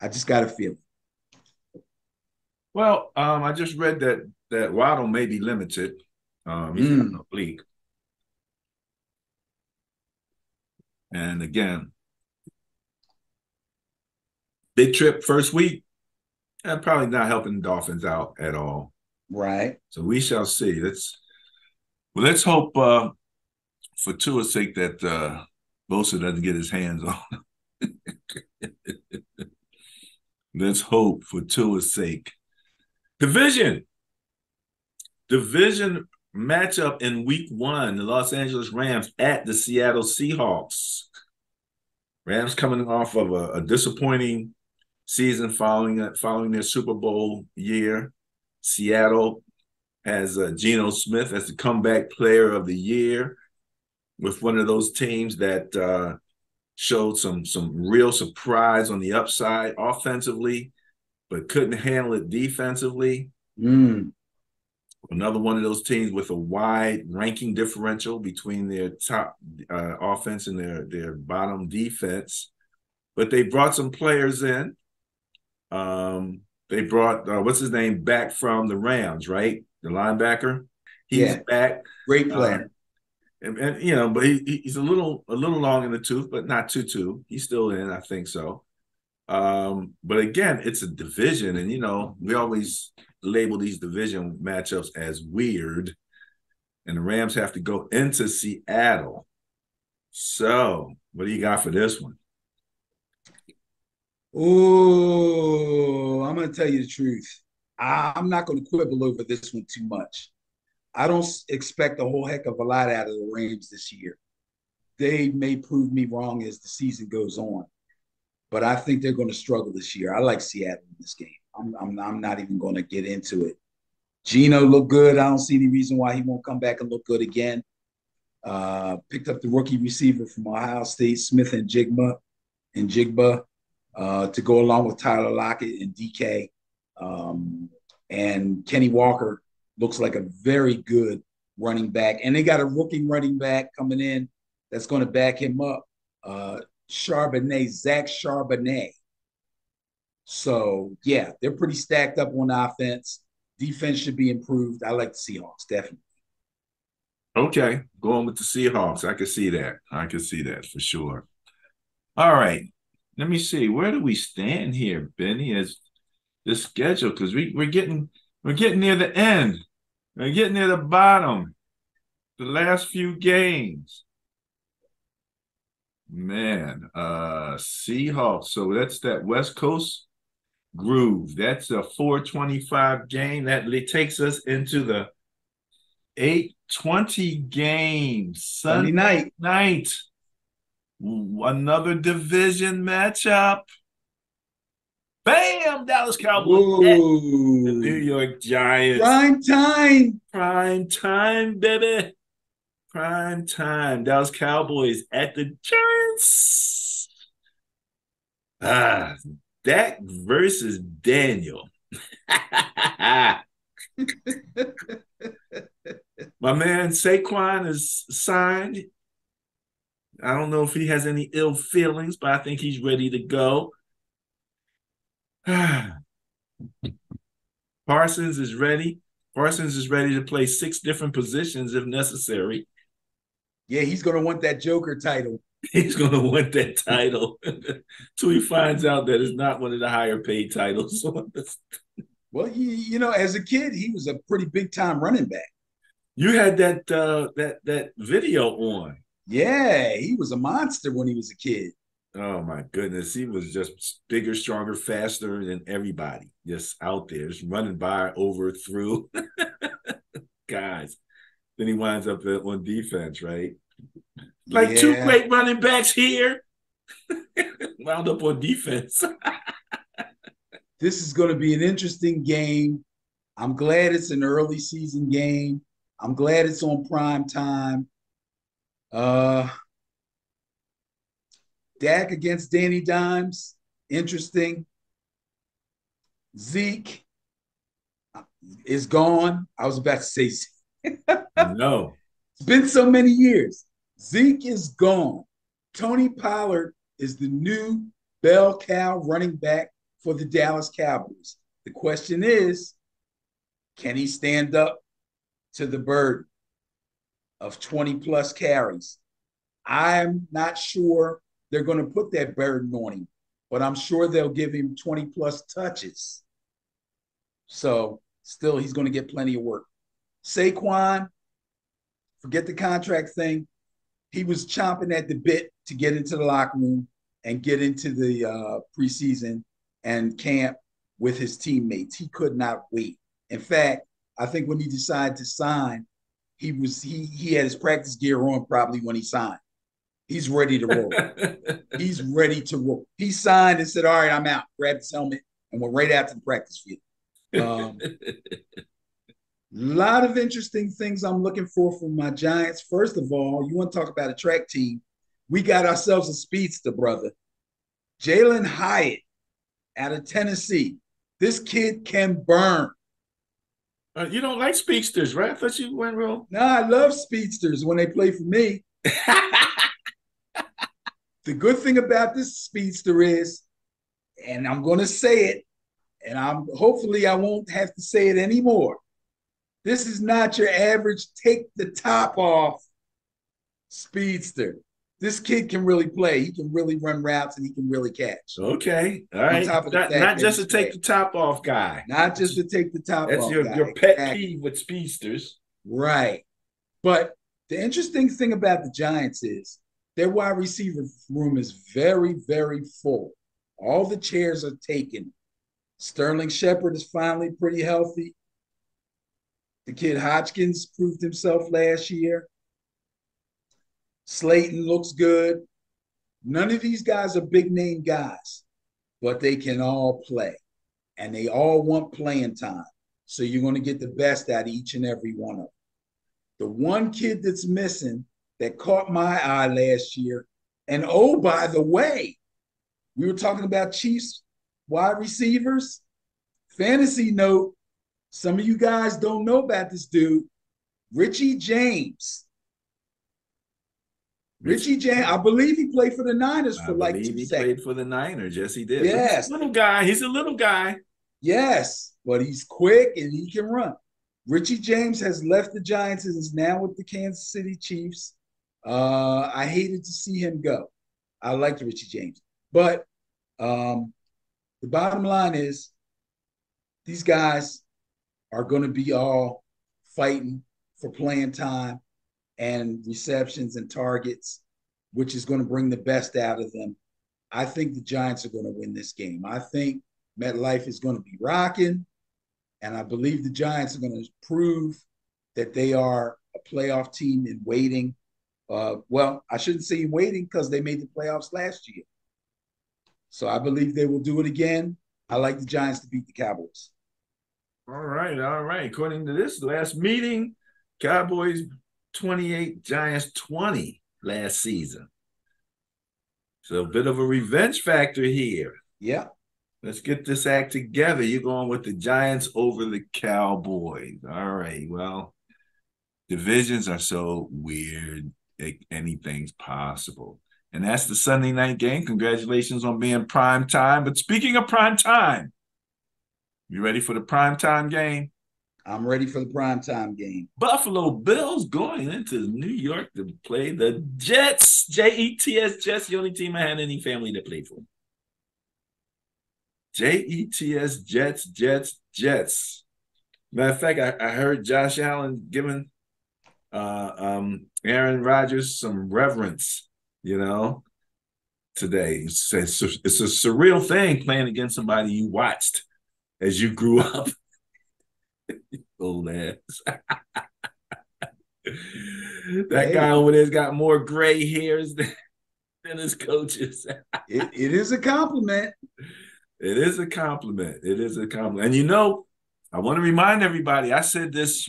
I just got a feeling. Well, I just read that Waddle may be limited. He's got an oblique. And again, big trip first week, and probably not helping the Dolphins out at all. Right. So we shall see. Let's hope for Tua's sake that Bosa doesn't get his hands on. Let's hope for Tua's sake. Division matchup in week 1, the Los Angeles Rams at the Seattle Seahawks. Rams coming off of a disappointing season following their Super Bowl year. Seattle has Geno Smith as the comeback player of the year, with one of those teams that showed some real surprise on the upside offensively, but couldn't handle it defensively. Another one of those teams with a wide ranking differential between their top offense and their bottom defense. But they brought some players in. They brought, what's his name, back from the Rams, right? The linebacker. He's back. Great player. And you know, but he's a little long in the tooth, but not too. He's still in, I think so. But again, it's a division, and you know, we always label these division matchups as weird, and the Rams have to go into Seattle. So, what do you got for this one? Oh, I'm going to tell you the truth. I'm not going to quibble over this one too much. I don't expect a whole heck of a lot out of the Rams this year. They may prove me wrong as the season goes on, but I think they're going to struggle this year. I like Seattle in this game. I'm not even going to get into it. Geno looked good. I don't see any reason why he won't come back and look good again. Picked up the rookie receiver from Ohio State, Smith and Jigba, to go along with Tyler Lockett and DK. And Kenny Walker looks like a very good running back. And they got a rookie running back coming in that's going to back him up, Zach Charbonnet. So, yeah, they're pretty stacked up on offense. Defense should be improved. I like the Seahawks, definitely. Okay, going with the Seahawks. I can see that for sure. All right, let me see. Where do we stand here, Benny, as the schedule? Because we're getting near the end. We're getting near the bottom. The last few games. Man, Seahawks. So that's that West Coast groove. That's a 4:25 game. That takes us into the 8:20 game. Sunday night. Another division matchup. Bam! Dallas Cowboys at the New York Giants. Prime time, baby. Prime time. Dallas Cowboys at the Giants. Dak versus Daniel. My man Saquon is signed. I don't know if he has any ill feelings, but I think he's ready to go. Parsons is ready. Parsons is ready to play 6 different positions if necessary. Yeah, he's going to want that Joker title. He's going to want that title till he finds out that it's not one of the higher paid titles. Well, you know, as a kid, he was a pretty big time running back. You had that video on. Yeah, he was a monster when he was a kid. Oh my goodness, he was just bigger, stronger, faster than everybody. Just out there, just running by, over, through guys. Then he winds up on defense, right? Like 2 great running backs here, wound up on defense. This is going to be an interesting game. I'm glad it's an early season game. I'm glad it's on prime time. Dak against Danny Dimes, interesting. Zeke is gone. I was about to say Zeke. No. It's been so many years. Zeke is gone. Tony Pollard is the new bell cow running back for the Dallas Cowboys. The question is, can he stand up to the burden of 20 plus carries? I'm not sure they're going to put that burden on him, but I'm sure they'll give him 20 plus touches. So still, he's going to get plenty of work. Saquon, forget the contract thing. He was chomping at the bit to get into the locker room and get into the preseason and camp with his teammates. He could not wait. In fact, I think when he decided to sign, he had his practice gear on probably when he signed. He's ready to roll. He's ready to roll. He signed and said, all right, I'm out. Grabbed his helmet and went right out to the practice field. Lot of interesting things I'm looking for from my Giants. First of all, you want to talk about a track team. We got ourselves a speedster, brother. Jalen Hyatt out of Tennessee. This kid can burn. You don't like speedsters, right? I thought you went real. No, I love speedsters when they play for me. The good thing about this speedster is, and I'm going to say it, and hopefully I won't have to say it anymore. This is not your average take the top off speedster. This kid can really play. He can really run routes and he can really catch. Okay. All right. Not just to take the top off guy. Not just to take the top off guy. That's your pet peeve with speedsters. Right. But the interesting thing about the Giants is their wide receiver room is very, very full. All the chairs are taken. Sterling Shepard is finally pretty healthy. The kid Hodgkins proved himself last year. Slayton looks good. None of these guys are big name guys, but they can all play. And they all want playing time. So you're going to get the best out of each and every one of them. The one kid that's missing that caught my eye last year, and oh, by the way, we were talking about Chiefs wide receivers. Fantasy note, some of you guys don't know about this dude, Richie James. Richie James, I believe he played for the Niners for like 2 seconds. He played for the Niners. Yes, he did. Yes. He's a little guy. He's a little guy. Yes, but he's quick and he can run. Richie James has left the Giants and is now with the Kansas City Chiefs. I hated to see him go. I liked Richie James. But the bottom line is these guys are going to be all fighting for playing time and receptions and targets, which is going to bring the best out of them. I think the Giants are going to win this game. I think MetLife is going to be rocking, and I believe the Giants are going to prove that they are a playoff team in waiting. Well, I shouldn't say in waiting because they made the playoffs last year. So I believe they will do it again. I like the Giants to beat the Cowboys. All right. According to this last meeting, Cowboys 28, Giants 20 last season. So a bit of a revenge factor here. Yeah. Let's get this act together. You're going with the Giants over the Cowboys. All right. Well, divisions are so weird. Anything's possible. And that's the Sunday night game. Congratulations on being prime time. But speaking of prime time, you ready for the prime time game? I'm ready for the prime time game. Buffalo Bills going into New York to play the Jets. Jets, Jets, the only team I had any family that played for. Jets, Jets. Matter of fact, I heard Josh Allen giving Aaron Rodgers some reverence, today. It's a surreal thing playing against somebody you watched as you grew up. Old ass. That guy over there's got more gray hairs than his coaches. It is a compliment. It is a compliment. And I want to remind everybody, I said this,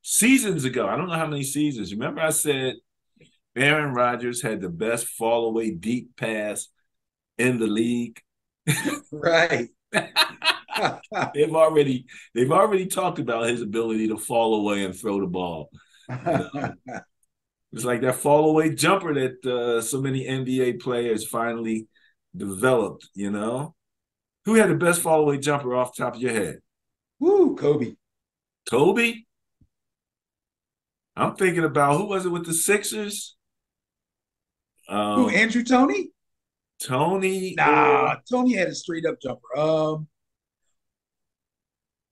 seasons ago. I don't know how many seasons. Remember I said Aaron Rodgers had the best fall away deep pass in the league? Right. they've already talked about his ability to fall away and throw the ball. You know, it's like that fall away jumper that so many NBA players finally developed. You know, who had the best fall away jumper off the top of your head? Woo, Kobe. Kobe. I'm thinking about who was it with the Sixers? Who, Andrew Toney? Tony or Nah, Tony had a straight up jumper.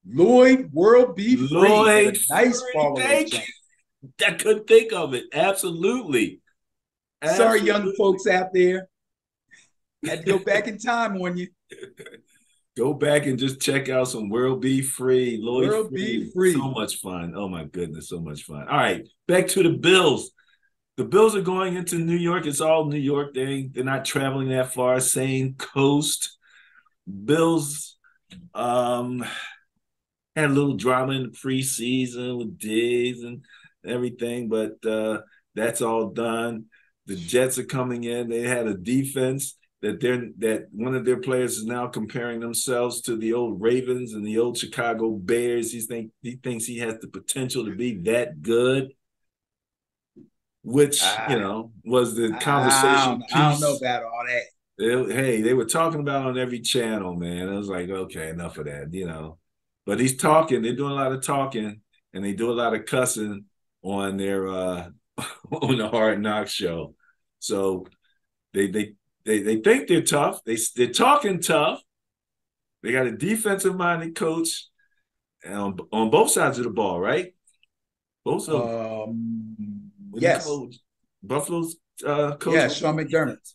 Lloyd World B. Free had Lloyd a nice Fury. fall away Thank jump. you. I couldn't think of it. Absolutely. Sorry, young Absolutely. folks out there. Had to go back in time on you. Go back and just check out some World Be Free, Lloyd World B. Free. So Free. much fun. Oh my goodness, so much fun. All right, back to the Bills. The Bills are going into New York. It's all New York. They're not traveling that far. Same coast. Bills had a little drama in the preseason with Diggs and everything, but that's all done. The Jets are coming in. They had a defense that one of their players is now comparing themselves to the old Ravens and the old Chicago Bears. He thinks he has the potential to be that good, which was the conversation I don't know piece. about all that. They were talking about on every channel, man. I was like, okay, enough of that. But he's talking. They're doing a lot of talking, and they do a lot of cussing on their on the Hard Knocks show. So they think they're tough. They're talking tough. They got a defensive minded coach on both sides of the ball, right? Both of what do you Yes. call Buffalo's coach? Yeah, Sean McDermott.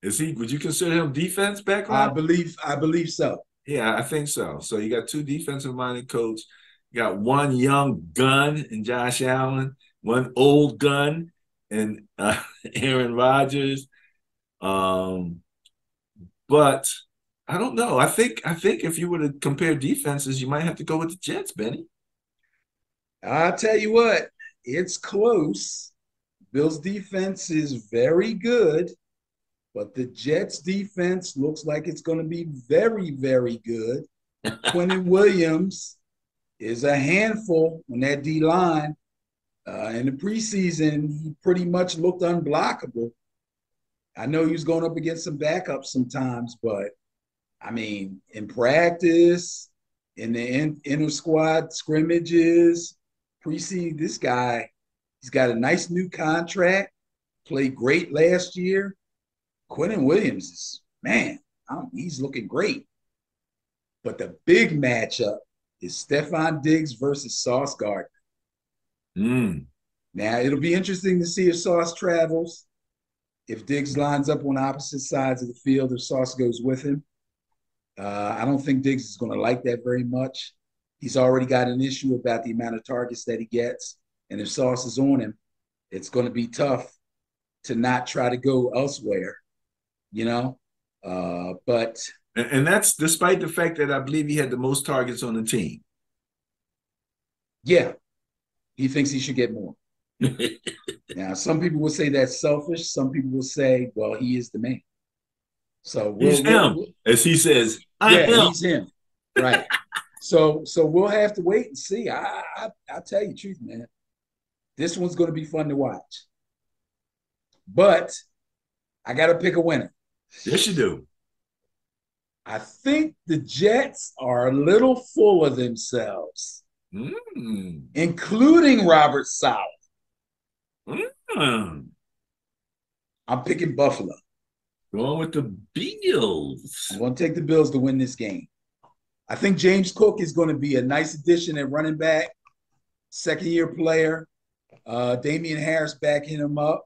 Is he? Would you consider him defense I background? believe so. Yeah, I think so. So you got two defensive minded coach. You got one young gun in Josh Allen, one old gun and Aaron Rodgers. But I don't know. I think if you were to compare defenses, you might have to go with the Jets, Benny. I'll tell you what, it's close. Bills defense is very good, but the Jets defense looks like it's going to be very, very good. Quentin Williams is a handful on that D line. In the preseason, he pretty much looked unblockable. I know he was going up against some backups sometimes, but I mean, in practice, in the inter squad scrimmages, preseason, this guy, he's got a nice new contract, played great last year. Quentin Williams is, man, he's looking great. But the big matchup is Stephon Diggs versus Sauce Gardner. Now, it'll be interesting to see if Sauce travels, if Diggs lines up on opposite sides of the field, if Sauce goes with him. I don't think Diggs is going to like that very much. He's already got an issue about the amount of targets that he gets. And if Sauce is on him, it's going to be tough to not try to go elsewhere, But and that's despite the fact that I believe he had the most targets on the team. Yeah, he thinks he should get more. Now, some people will say that's selfish. Some people will say, well, he is the man. So he's him, as he says. Yeah, he's him. Right. So we'll have to wait and see. I'll tell you the truth, man. This one's going to be fun to watch. But I got to pick a winner. Yes, you do. I think the Jets are a little full of themselves, including Robert Saleh. I'm picking Buffalo. Going with the Bills. I'm going to take the Bills to win this game. I think James Cook is going to be a nice addition at running back, second-year player. Damian Harris backing him up,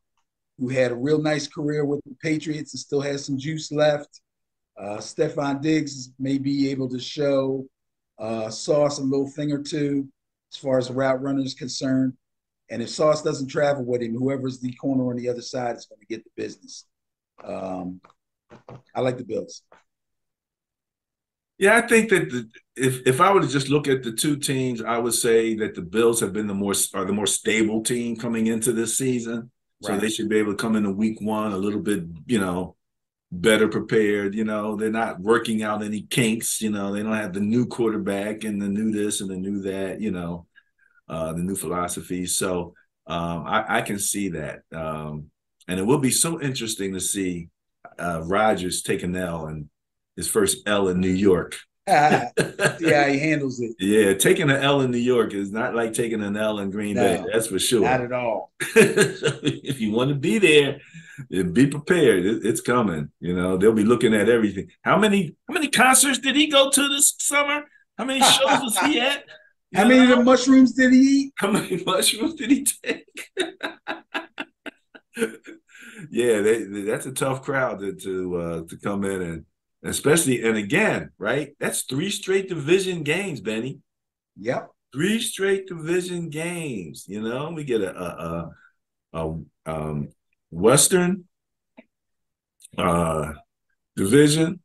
who had a real nice career with the Patriots and still has some juice left. Stephon Diggs may be able to show Sauce a little thing or two as far as the route runner is concerned. And if Sauce doesn't travel with him, whoever's the corner on the other side is going to get the business. I like the Bills. Yeah, I think that if I were to just look at the two teams, I would say that the Bills have been the more stable team coming into this season. So they should be able to come into week one a little bit, better prepared. They're not working out any kinks. They don't have the new quarterback and the new this and the new that. The new philosophy. So I can see that, and it will be so interesting to see Rodgers take an L and his first L in New York. See how he handles it. Yeah, taking an L in New York is not like taking an L in Green Bay. No, That's for sure. not at all. If you want to be there, be prepared. It's coming. They'll be looking at everything. How many concerts did he go to this summer? How many shows was he at? How many of the mushrooms did he eat? How many mushrooms did he take? Yeah, that's a tough crowd to come in, and especially, and again, right? That's 3 straight division games, Benny. Yep. 3 straight division games. We get a Western division,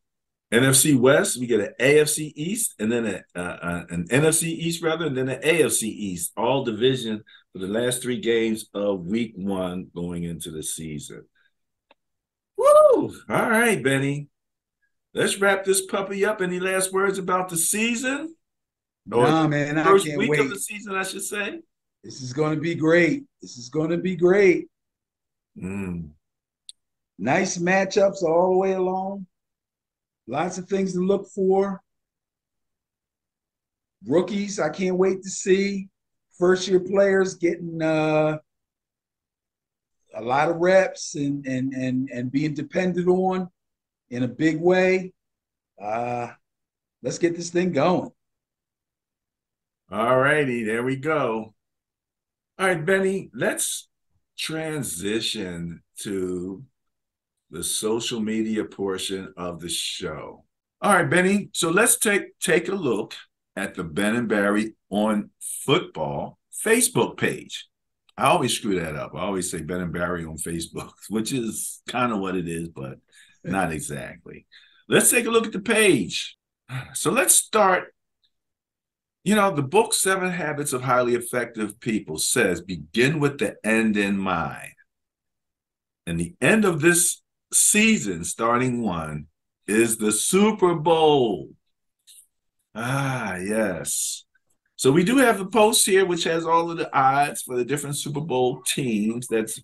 NFC West. We get an AFC East, and then an NFC East rather, and then an AFC East. All division for the last 3 games of Week 1 going into the season. Woo! All right, Benny. Let's wrap this puppy up. Any last words about the season? Nah, man, I first can't week wait. of the season, I should say. This is going to be great. This is going to be great. Nice matchups all the way along. Lots of things to look for. Rookies, I can't wait to see. First-year players getting a lot of reps and being depended on in a big way. Let's get this thing going. All righty, there we go. All right, Benny, let's transition to the social media portion of the show. All right, Benny, so let's take a look at the Ben and Barry on Football Facebook page. I always screw that up. I always say Ben and Barry on Facebook, which is kind of what it is, but not exactly. Let's take a look at the page. So let's start. The book 7 Habits of Highly Effective People says, begin with the end in mind. And the end of this season, starting 1, is the Super Bowl. Yes. So we do have the post here, which has all of the odds for the different Super Bowl teams. This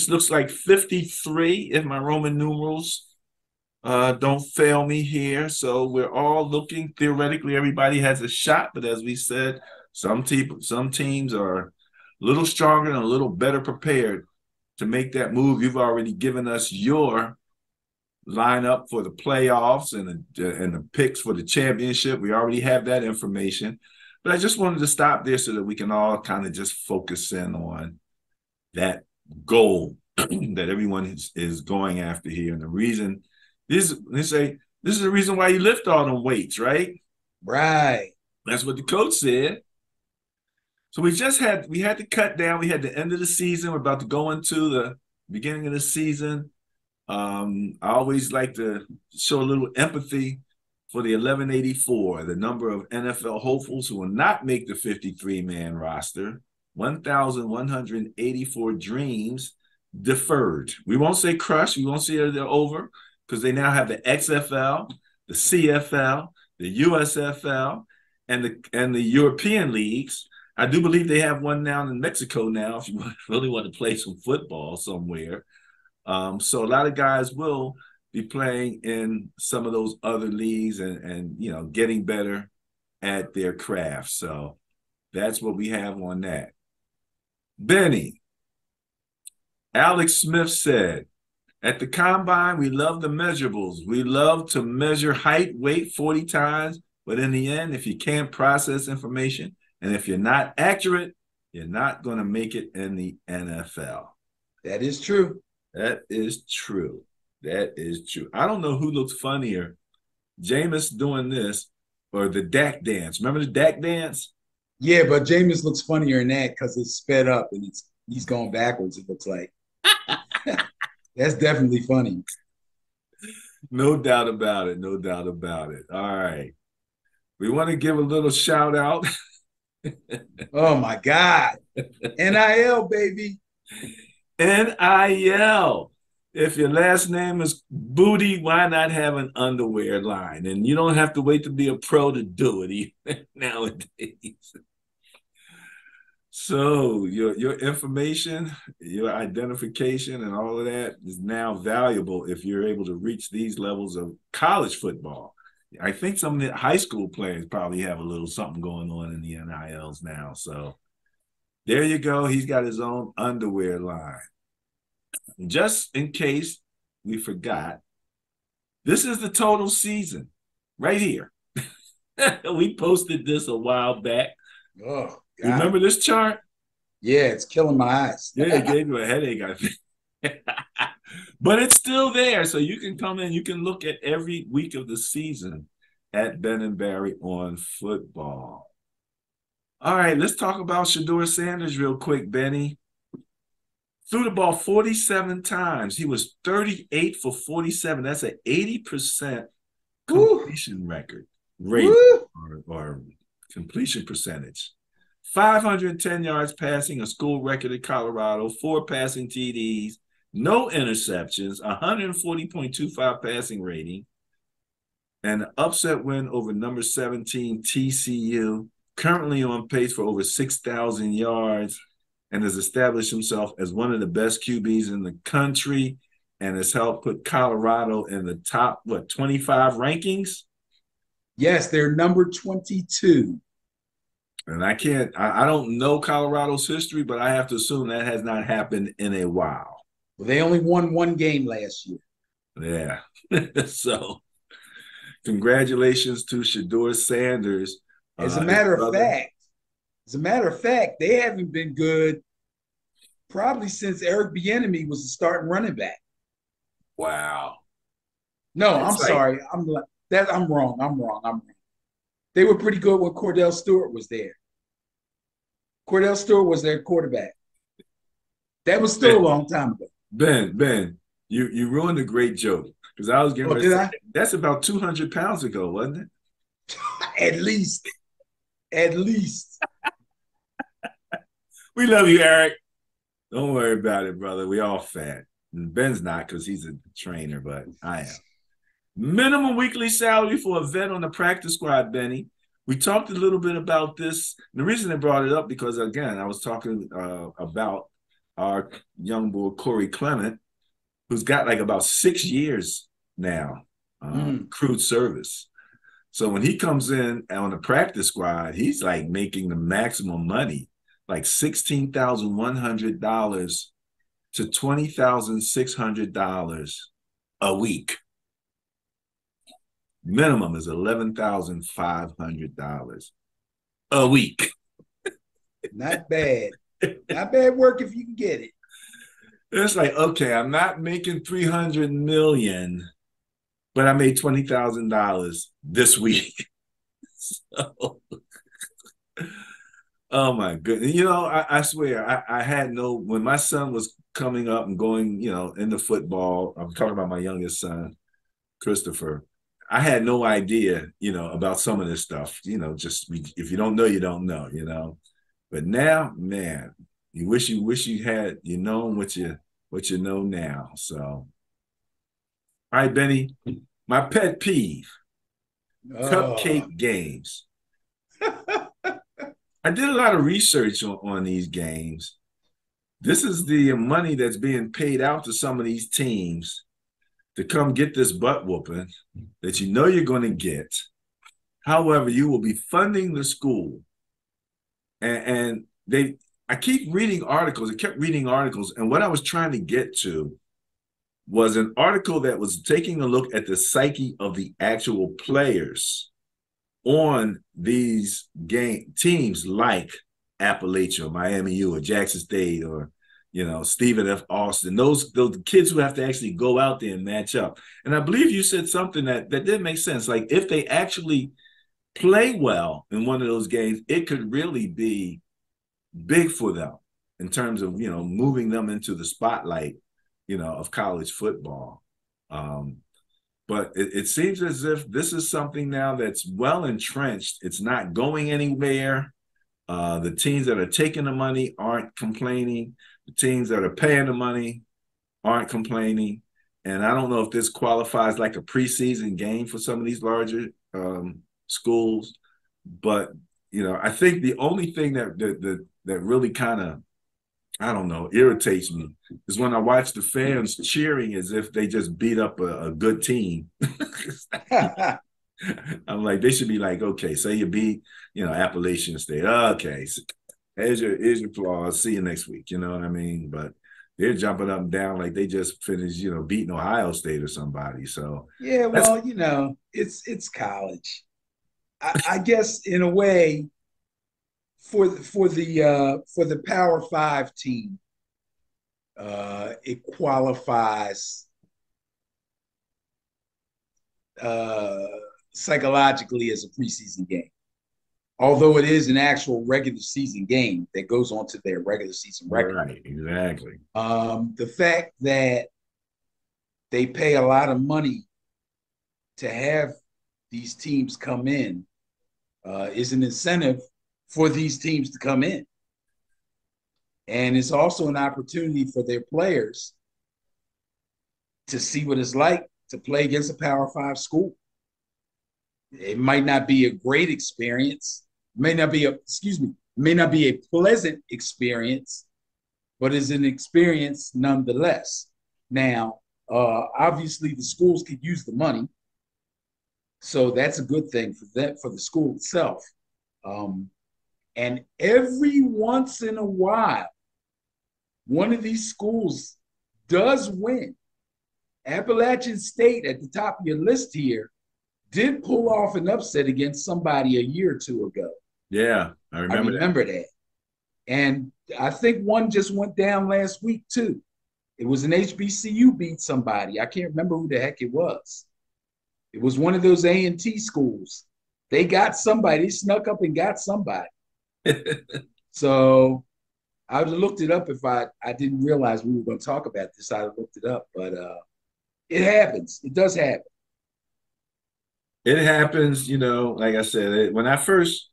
looks like 53, if my Roman numerals don't fail me here. So we're all looking, theoretically, everybody has a shot. But as we said, some teams are a little stronger and a little better prepared to make that move. You've already given us your lineup for the playoffs and the picks for the championship. We already have that information. But I just wanted to stop there so that we can all kind of just focus in on that goal that everyone is going after here. And the reason they say this is the reason why you lift all them weights, right? Right. That's what the coach said. So we had to cut down. We had the end of the season. We're about to go into the beginning of the season. I always like to show a little empathy for the 1184, the number of NFL hopefuls who will not make the 53-man roster. 1,184 dreams deferred. We won't say crushed. We won't say they're over, because they now have the XFL, the CFL, the USFL, and the European leagues. I do believe they have one now in Mexico now, if you really want to play some football somewhere. So a lot of guys will be playing in some of those other leagues and getting better at their craft. So that's what we have on that. Benny, Alex Smith said, at the combine, we love the measurables. We love to measure height, weight 40 times. But in the end, if you can't process information and if you're not accurate, you're not going to make it in the NFL. That is true. That is true. That is true. I don't know who looks funnier, Jameis doing this or the Dak dance. Remember the Dak dance? Yeah, but Jameis looks funnier in that because it's sped up and he's going backwards, it looks like. That's definitely funny. No doubt about it. No doubt about it. All right. We want to give a little shout out. Oh, my God. NIL, baby. NIL. If your last name is Booty, why not have an underwear line? And you don't have to wait to be a pro to do it nowadays. So your information, your identification, and all of that is now valuable if you're able to reach these levels of college football. I think some of the high school players probably have a little something going on in the NILs now. So there you go. He's got his own underwear line. Just in case we forgot, this is the total season right here. We posted this a while back. Oh, God. Remember this chart? Yeah, it's killing my eyes. Yeah, it gave you a headache, I think. But it's still there. So you can come in, you can look at every week of the season at Ben and Barry on football. All right, let's talk about Shedeur Sanders real quick, Benny. Threw the ball 47 times. He was 38 for 47. That's an 80% completion rate or completion percentage. 510 yards passing, a school record at Colorado, 4 passing TDs, no interceptions, 140.25 passing rating, and an upset win over number 17 TCU, currently on pace for over 6,000 yards, and has established himself as one of the best QBs in the country and has helped put Colorado in the top, 25 rankings? Yes, they're number 22. And I don't know Colorado's history, but I have to assume that has not happened in a while. Well, they only won 1 game last year. Yeah. So congratulations to Shedeur Sanders. As a matter of fact, they haven't been good probably since Eric Bieniemy was the starting running back. Wow. No, I'm sorry. I'm wrong. They were pretty good when Cordell Stewart was there. Cordell Stewart was their quarterback. That was still a long time ago. Ben, you ruined a great joke because I was getting ready to say, that's about 200 pounds ago, wasn't it? At least. We love you, Eric. Don't worry about it, brother. We all fat. And Ben's not because he's a trainer, but I am. Minimum weekly salary for a vet on the practice squad, Benny. We talked a little bit about this. The reason I brought it up because, again, I was talking about our young boy, Corey Clement, who's got like about 6 years now, crude service. So when he comes in on the practice squad, he's like making the maximum money, like $16,100 to $20,600 a week. Minimum is $11,500 a week. Not bad. Not bad work if you can get it. It's like, okay, I'm not making $300 million, but I made $20,000 this week. So, oh my goodness. You know, I swear, I had when my son was coming up and going, into football, I'm talking about my youngest son, Christopher. I had no idea, about some of this stuff, just if you don't know, you don't know, But now, man, you wish you had, known what you know now. So, all right, Benny, my pet peeve, cupcake games. I did a lot of research on these games. This is the money that's being paid out to some of these teams to come get this butt whooping that you're going to get. However, you will be funding the school. And I keep reading articles. I kept reading articles. And what I was trying to get to was an article that was taking a look at the psyche of the actual players on these teams like Appalachia, Miami U, or Jackson State, or Stephen F. Austin, those kids who have to actually go out there and match up. And I believe you said something that did make sense. Like if they actually play well in one of those games, it could really be big for them in terms of, moving them into the spotlight, of college football. But it seems as if this is something now that's well entrenched. It's not going anywhere. The teams that are taking the money aren't complaining. The teams that are paying the money aren't complaining. and I don't know if this qualifies like a preseason game for some of these larger schools, but I think the only thing that really kind of, I don't know, irritates me is when I watch the fans cheering as if they just beat up a good team. I'm like, they should be like, okay, say you beat, Appalachian State. Okay, so here's your applause. See you next week. You know what I mean? But they're jumping up and down like they just finished, beating Ohio State or somebody. So yeah, well, it's college. I guess in a way, for the Power Five team, it qualifies psychologically as a preseason game, although it is an actual regular season game that goes on to their regular season record. Right, exactly. The fact that they pay a lot of money to have these teams come in is an incentive for these teams to come in. And it's also an opportunity for their players to see what it's like to play against a Power Five school. It might not be a great experience, may not be a pleasant experience, but it's an experience nonetheless. Now, obviously, the schools could use the money, so that's a good thing for the school itself. And every once in a while, one of these schools does win. Appalachian State, at the top of your list here, did pull off an upset against somebody a year or two ago. Yeah, I remember that. And I think one just went down last week, too. It was an HBCU beat somebody. I can't remember who the heck it was. It was one of those A&T schools. They got somebody. They snuck up and got somebody. So I would have looked it up if I didn't realize we were going to talk about this. I would have looked it up. But it happens. It does happen. It happens, like I said, when I first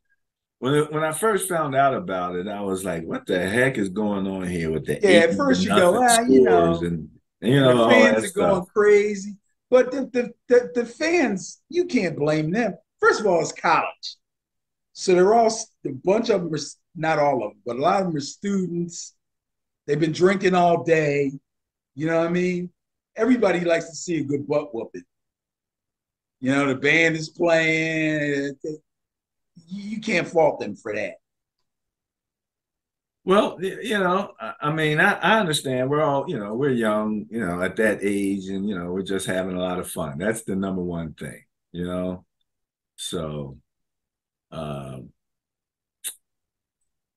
found out about it, I was like, what the heck is going on here with the 8 at first you nothing go, scores and the all fans that are going stuff. crazy. But the fans, you can't blame them. First of all, it's college. So they're all, a bunch of them are, not all of them, but a lot of them are students. They've been drinking all day. You know what I mean? Everybody likes to see a good butt whooping. The band is playing. You can't fault them for that. Well, I mean, I understand. We're all, we're young, at that age, and we're just having a lot of fun. That's the number one thing. So I'm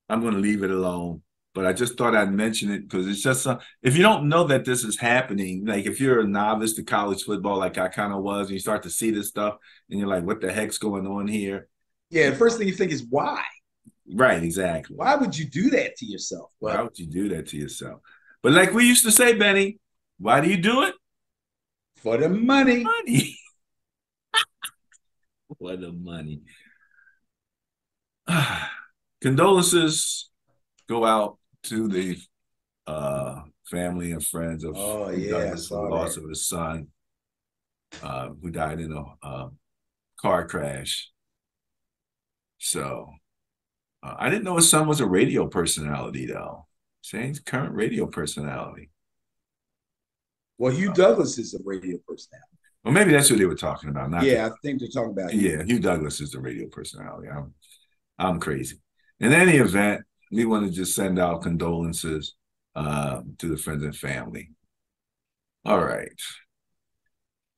going to leave it alone. But I just thought I'd mention it because it's just if you don't know that this is happening, like if you're a novice to college football, like I kind of was, and you start to see this stuff, and you're like, "What the heck's going on here?" Yeah, the first thing you think is why. Right, exactly. Why would you do that to yourself? Why would you do that to yourself? But like we used to say, Benny, why do you do it? For the money. Money. For the money. Condolences go out to the family and friends of Douglas, the loss of his son, who died in a car crash. So I didn't know his son was a radio personality, though. Shane's current radio personality. Well, Hugh Douglas is a radio personality. Well, maybe that's what they were talking about. I think they're talking about. Yeah, Hugh Douglas is the radio personality. I'm crazy. In any event, we want to just send out condolences to the friends and family. All right.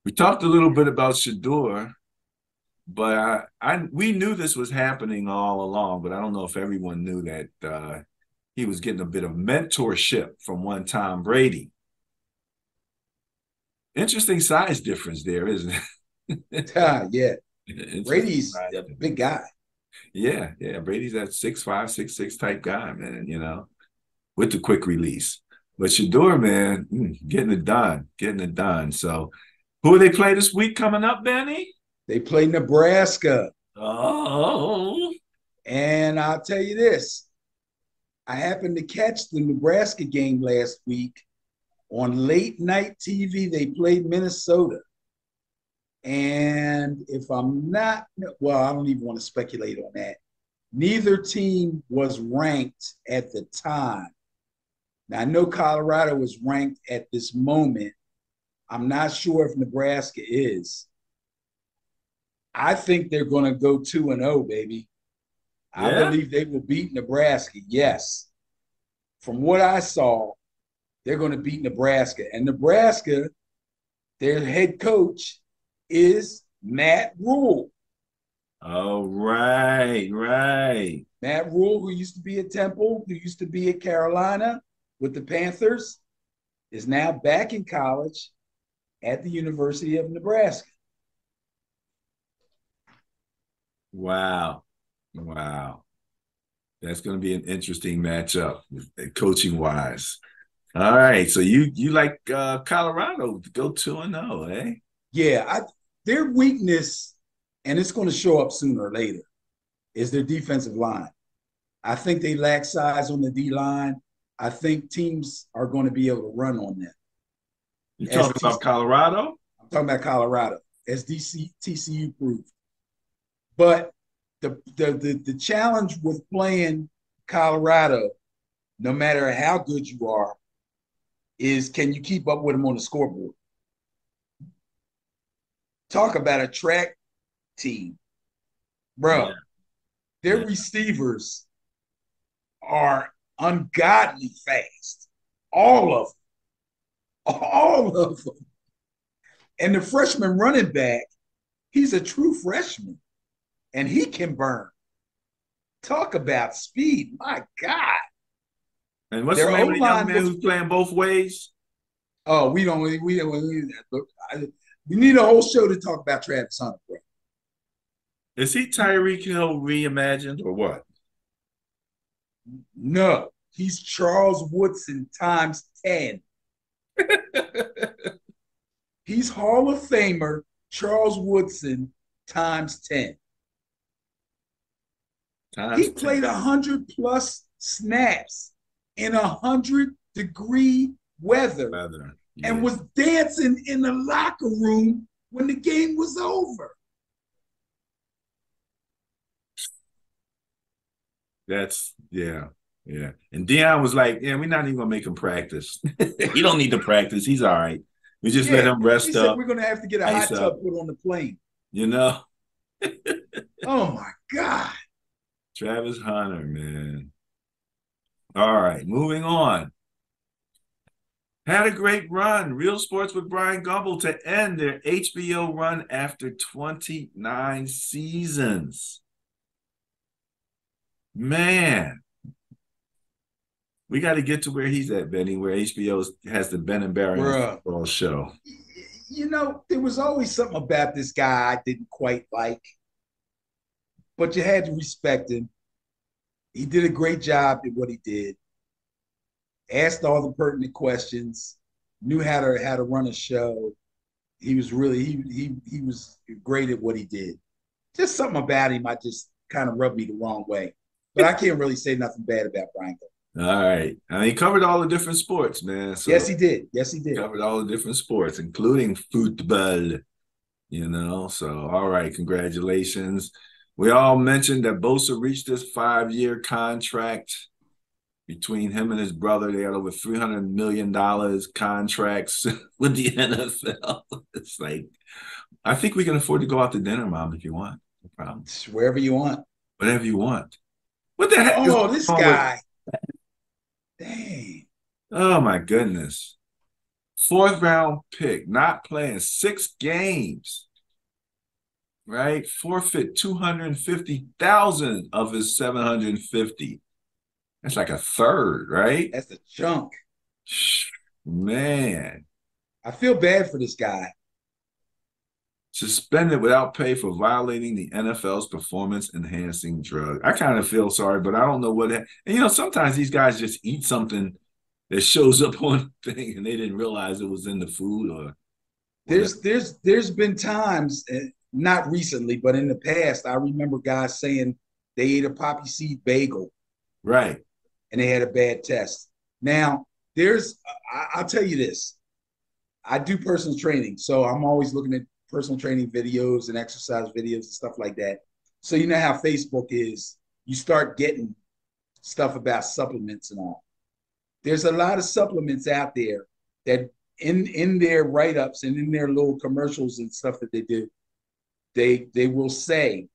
We talked a little bit about Shedeur, but we knew this was happening all along, but I don't know if everyone knew that he was getting a bit of mentorship from one Tom Brady. Interesting size difference there, isn't it? Yeah. Brady's a big guy. Yeah. Brady's that 6'5", 6'6" type guy, man, with the quick release. But Shedeur, man, getting it done. So who do they play this week coming up, Benny? They play Nebraska. Oh. And I'll tell you this. I happened to catch the Nebraska game last week, On late night TV, they played Minnesota. And if I'm not, well, I don't even want to speculate on that. Neither team was ranked at the time. Now, I know Colorado was ranked at this moment. I'm not sure if Nebraska is. I think they're going to go 2-0, baby. I Yeah. believe they will beat Nebraska. Yes. From what I saw, they're going to beat Nebraska. And Nebraska, their head coach is Matt Rule. Oh, right, right. Matt Rule, who used to be at Temple, who used to be at Carolina with the Panthers, is now back in college at the University of Nebraska. Wow. Wow. That's going to be an interesting matchup, coaching wise. All right. So you like Colorado to go 2-0, eh? Yeah, their weakness, and it's going to show up sooner or later, is their defensive line. I think they lack size on the D line. I think teams are going to be able to run on them. You talking about Colorado? I'm talking about Colorado, as TCU proved. But the challenge with playing Colorado, no matter how good you are, is can you keep up with them on the scoreboard? Talk about a track team. Bro, Yeah. their receivers are ungodly fast. All of them. All of them. And the freshman running back, he's a true freshman. And he can burn. Talk about speed. My God. And what's Their the name of the young man was, who's playing both ways? Oh, we don't need that. Look, we need a whole show to talk about Travis Hunter, bro. Is he Tyreek Hill reimagined or what? No, he's Charles Woodson times 10. He's Hall of Famer Charles Woodson times 10. He played 100+ snaps in 100-degree weather and was dancing in the locker room when the game was over. That's yeah. And Deion was like, "Yeah, we're not even gonna make him practice. He don't need to practice. He's all right. We just let him rest up. We're gonna have to get a hot tub put on the plane. You know." Oh my God. Travis Hunter, man. All right, moving on. Had a great run. Real Sports with Brian Gumble to end their HBO run after 29 seasons. Man, we got to get to where he's at, Benny, where HBO has the Ben and Barry football show. You know, there was always something about this guy I didn't quite like, but you had to respect him. He did a great job at what he did. Asked all the pertinent questions, knew how to run a show. He was really he was great at what he did. Just something about him I just kind of rubbed me the wrong way. But I can't really say nothing bad about Brian. All right. He covered all the different sports, man. So yes, he did. Yes, he did. Covered all the different sports, including football, you know. So, all right, congratulations. We all mentioned that Bosa reached this 5-year contract between him and his brother. They had over $300 million contracts with the NFL. It's like, I think we can afford to go out to dinner, Mom, if you want. No problem. Wherever you want. Whatever you want. What the heck? Oh, this guy. Dang. Oh, my goodness. 4th-round pick, not playing 6 games, right? Forfeit 250,000 of his 750. That's like a third, right? That's a chunk. Man. I feel bad for this guy. Suspended without pay for violating the NFL's performance-enhancing drug. I kind of feel sorry, but I don't know what. And, you know, sometimes these guys just eat something that shows up on the thing and they didn't realize it was in the food or there's been times, not recently, but in the past, I remember guys saying they ate a poppy seed bagel. Right. And they had a bad test. Now, I'll tell you this. I do personal training, so I'm always looking at personal training videos and exercise videos and stuff like that. So you know how Facebook is. You start getting stuff about supplements and all. There's a lot of supplements out there that in their write-ups and in their little commercials and stuff that they do, they will say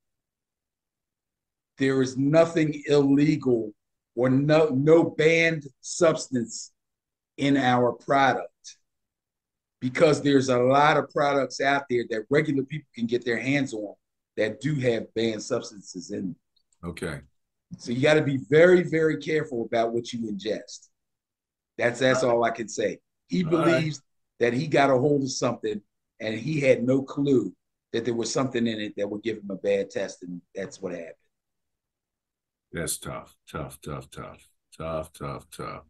there is nothing illegal or no banned substance in our product, because there's a lot of products out there that regular people can get their hands on that do have banned substances in them. Okay. So you got to be very, very careful about what you ingest. That's all I can say. He believes that he got a hold of something and he had no clue that there was something in it that would give him a bad test, and that's what happened. That's tough, tough, tough, tough, tough, tough, tough.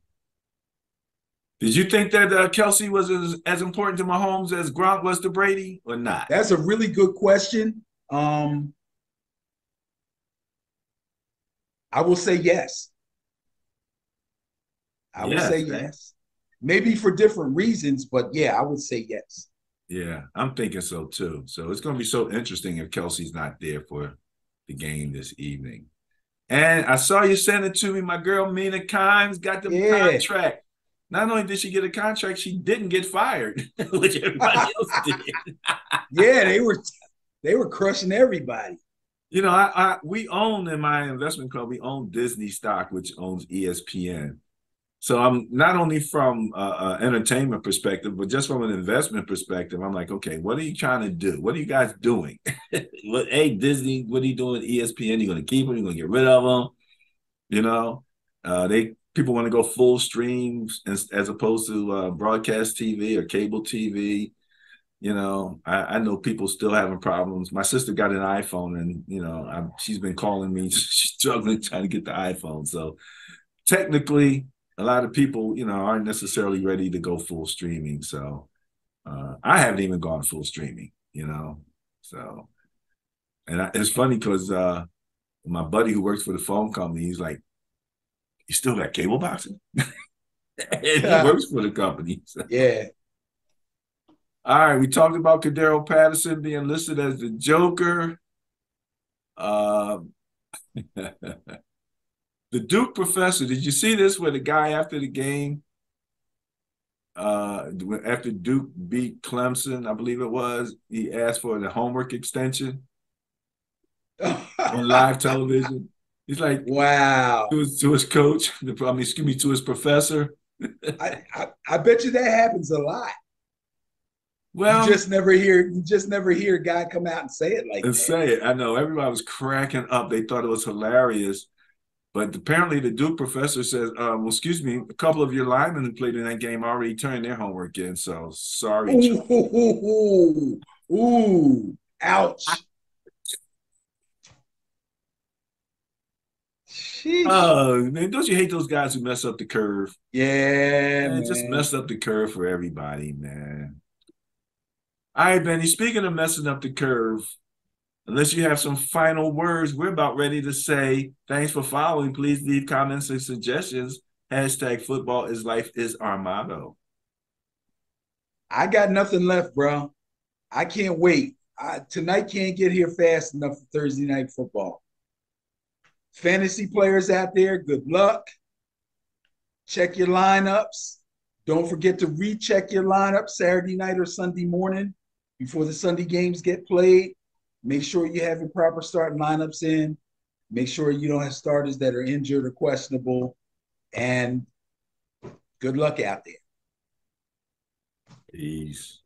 Did you think that Kelsey was as important to Mahomes as Gronk was to Brady, or not? That's a really good question. I will say yes. I would say yes. Maybe for different reasons, but yeah, I would say yes. Yeah, I'm thinking so too. So it's going to be so interesting if Kelsey's not there for the game this evening. And I saw you send it to me. My girl Mina Kimes got the contract. Not only did she get a contract, she didn't get fired, which everybody else did. Yeah, they were crushing everybody. You know, we own in my investment club, we own Disney stock, which owns ESPN. So I'm not only from entertainment perspective, but just from an investment perspective, I'm like, okay, what are you trying to do? What are you guys doing? Hey, Disney, what are you doing? ESPN, you're going to keep them? You're going to get rid of them? You know, people want to go full streams as opposed to broadcast TV or cable TV. You know, I know people still having problems. My sister got an iPhone, and you know, she's been calling me, she's struggling trying to get the iPhone. So technically, a lot of people, you know, aren't necessarily ready to go full streaming. So I haven't even gone full streaming, you know. So, and it's funny because my buddy who works for the phone company, he's like, "You still got cable boxing?" And he works for the company. So. Yeah. All right, we talked about Cordero Patterson being listed as the Joker. The Duke professor, did you see this where the guy after the game, after Duke beat Clemson, I believe it was, he asked for the homework extension on live television? He's like, wow. To his coach, to his professor. I bet you that happens a lot. Well, you just never hear a guy come out and say it like that. Say it. I know everybody was cracking up. They thought it was hilarious. But apparently the Duke professor says, well, excuse me, a couple of your linemen who played in that game already turned their homework in. So sorry. Ooh, ouch. Sheesh. Oh, man, don't you hate those guys who mess up the curve? Yeah, man. Just mess up the curve for everybody, man. All right, Benny, speaking of messing up the curve, unless you have some final words, we're about ready to say thanks for following. Please leave comments and suggestions. #football is life is our motto. I got nothing left, bro. I can't wait. Tonight can't get here fast enough for Thursday night football. Fantasy players out there, good luck. Check your lineups. Don't forget to recheck your lineup Saturday night or Sunday morning before the Sunday games get played. Make sure you have your proper starting lineups in. Make sure you don't have starters that are injured or questionable. And good luck out there. Peace.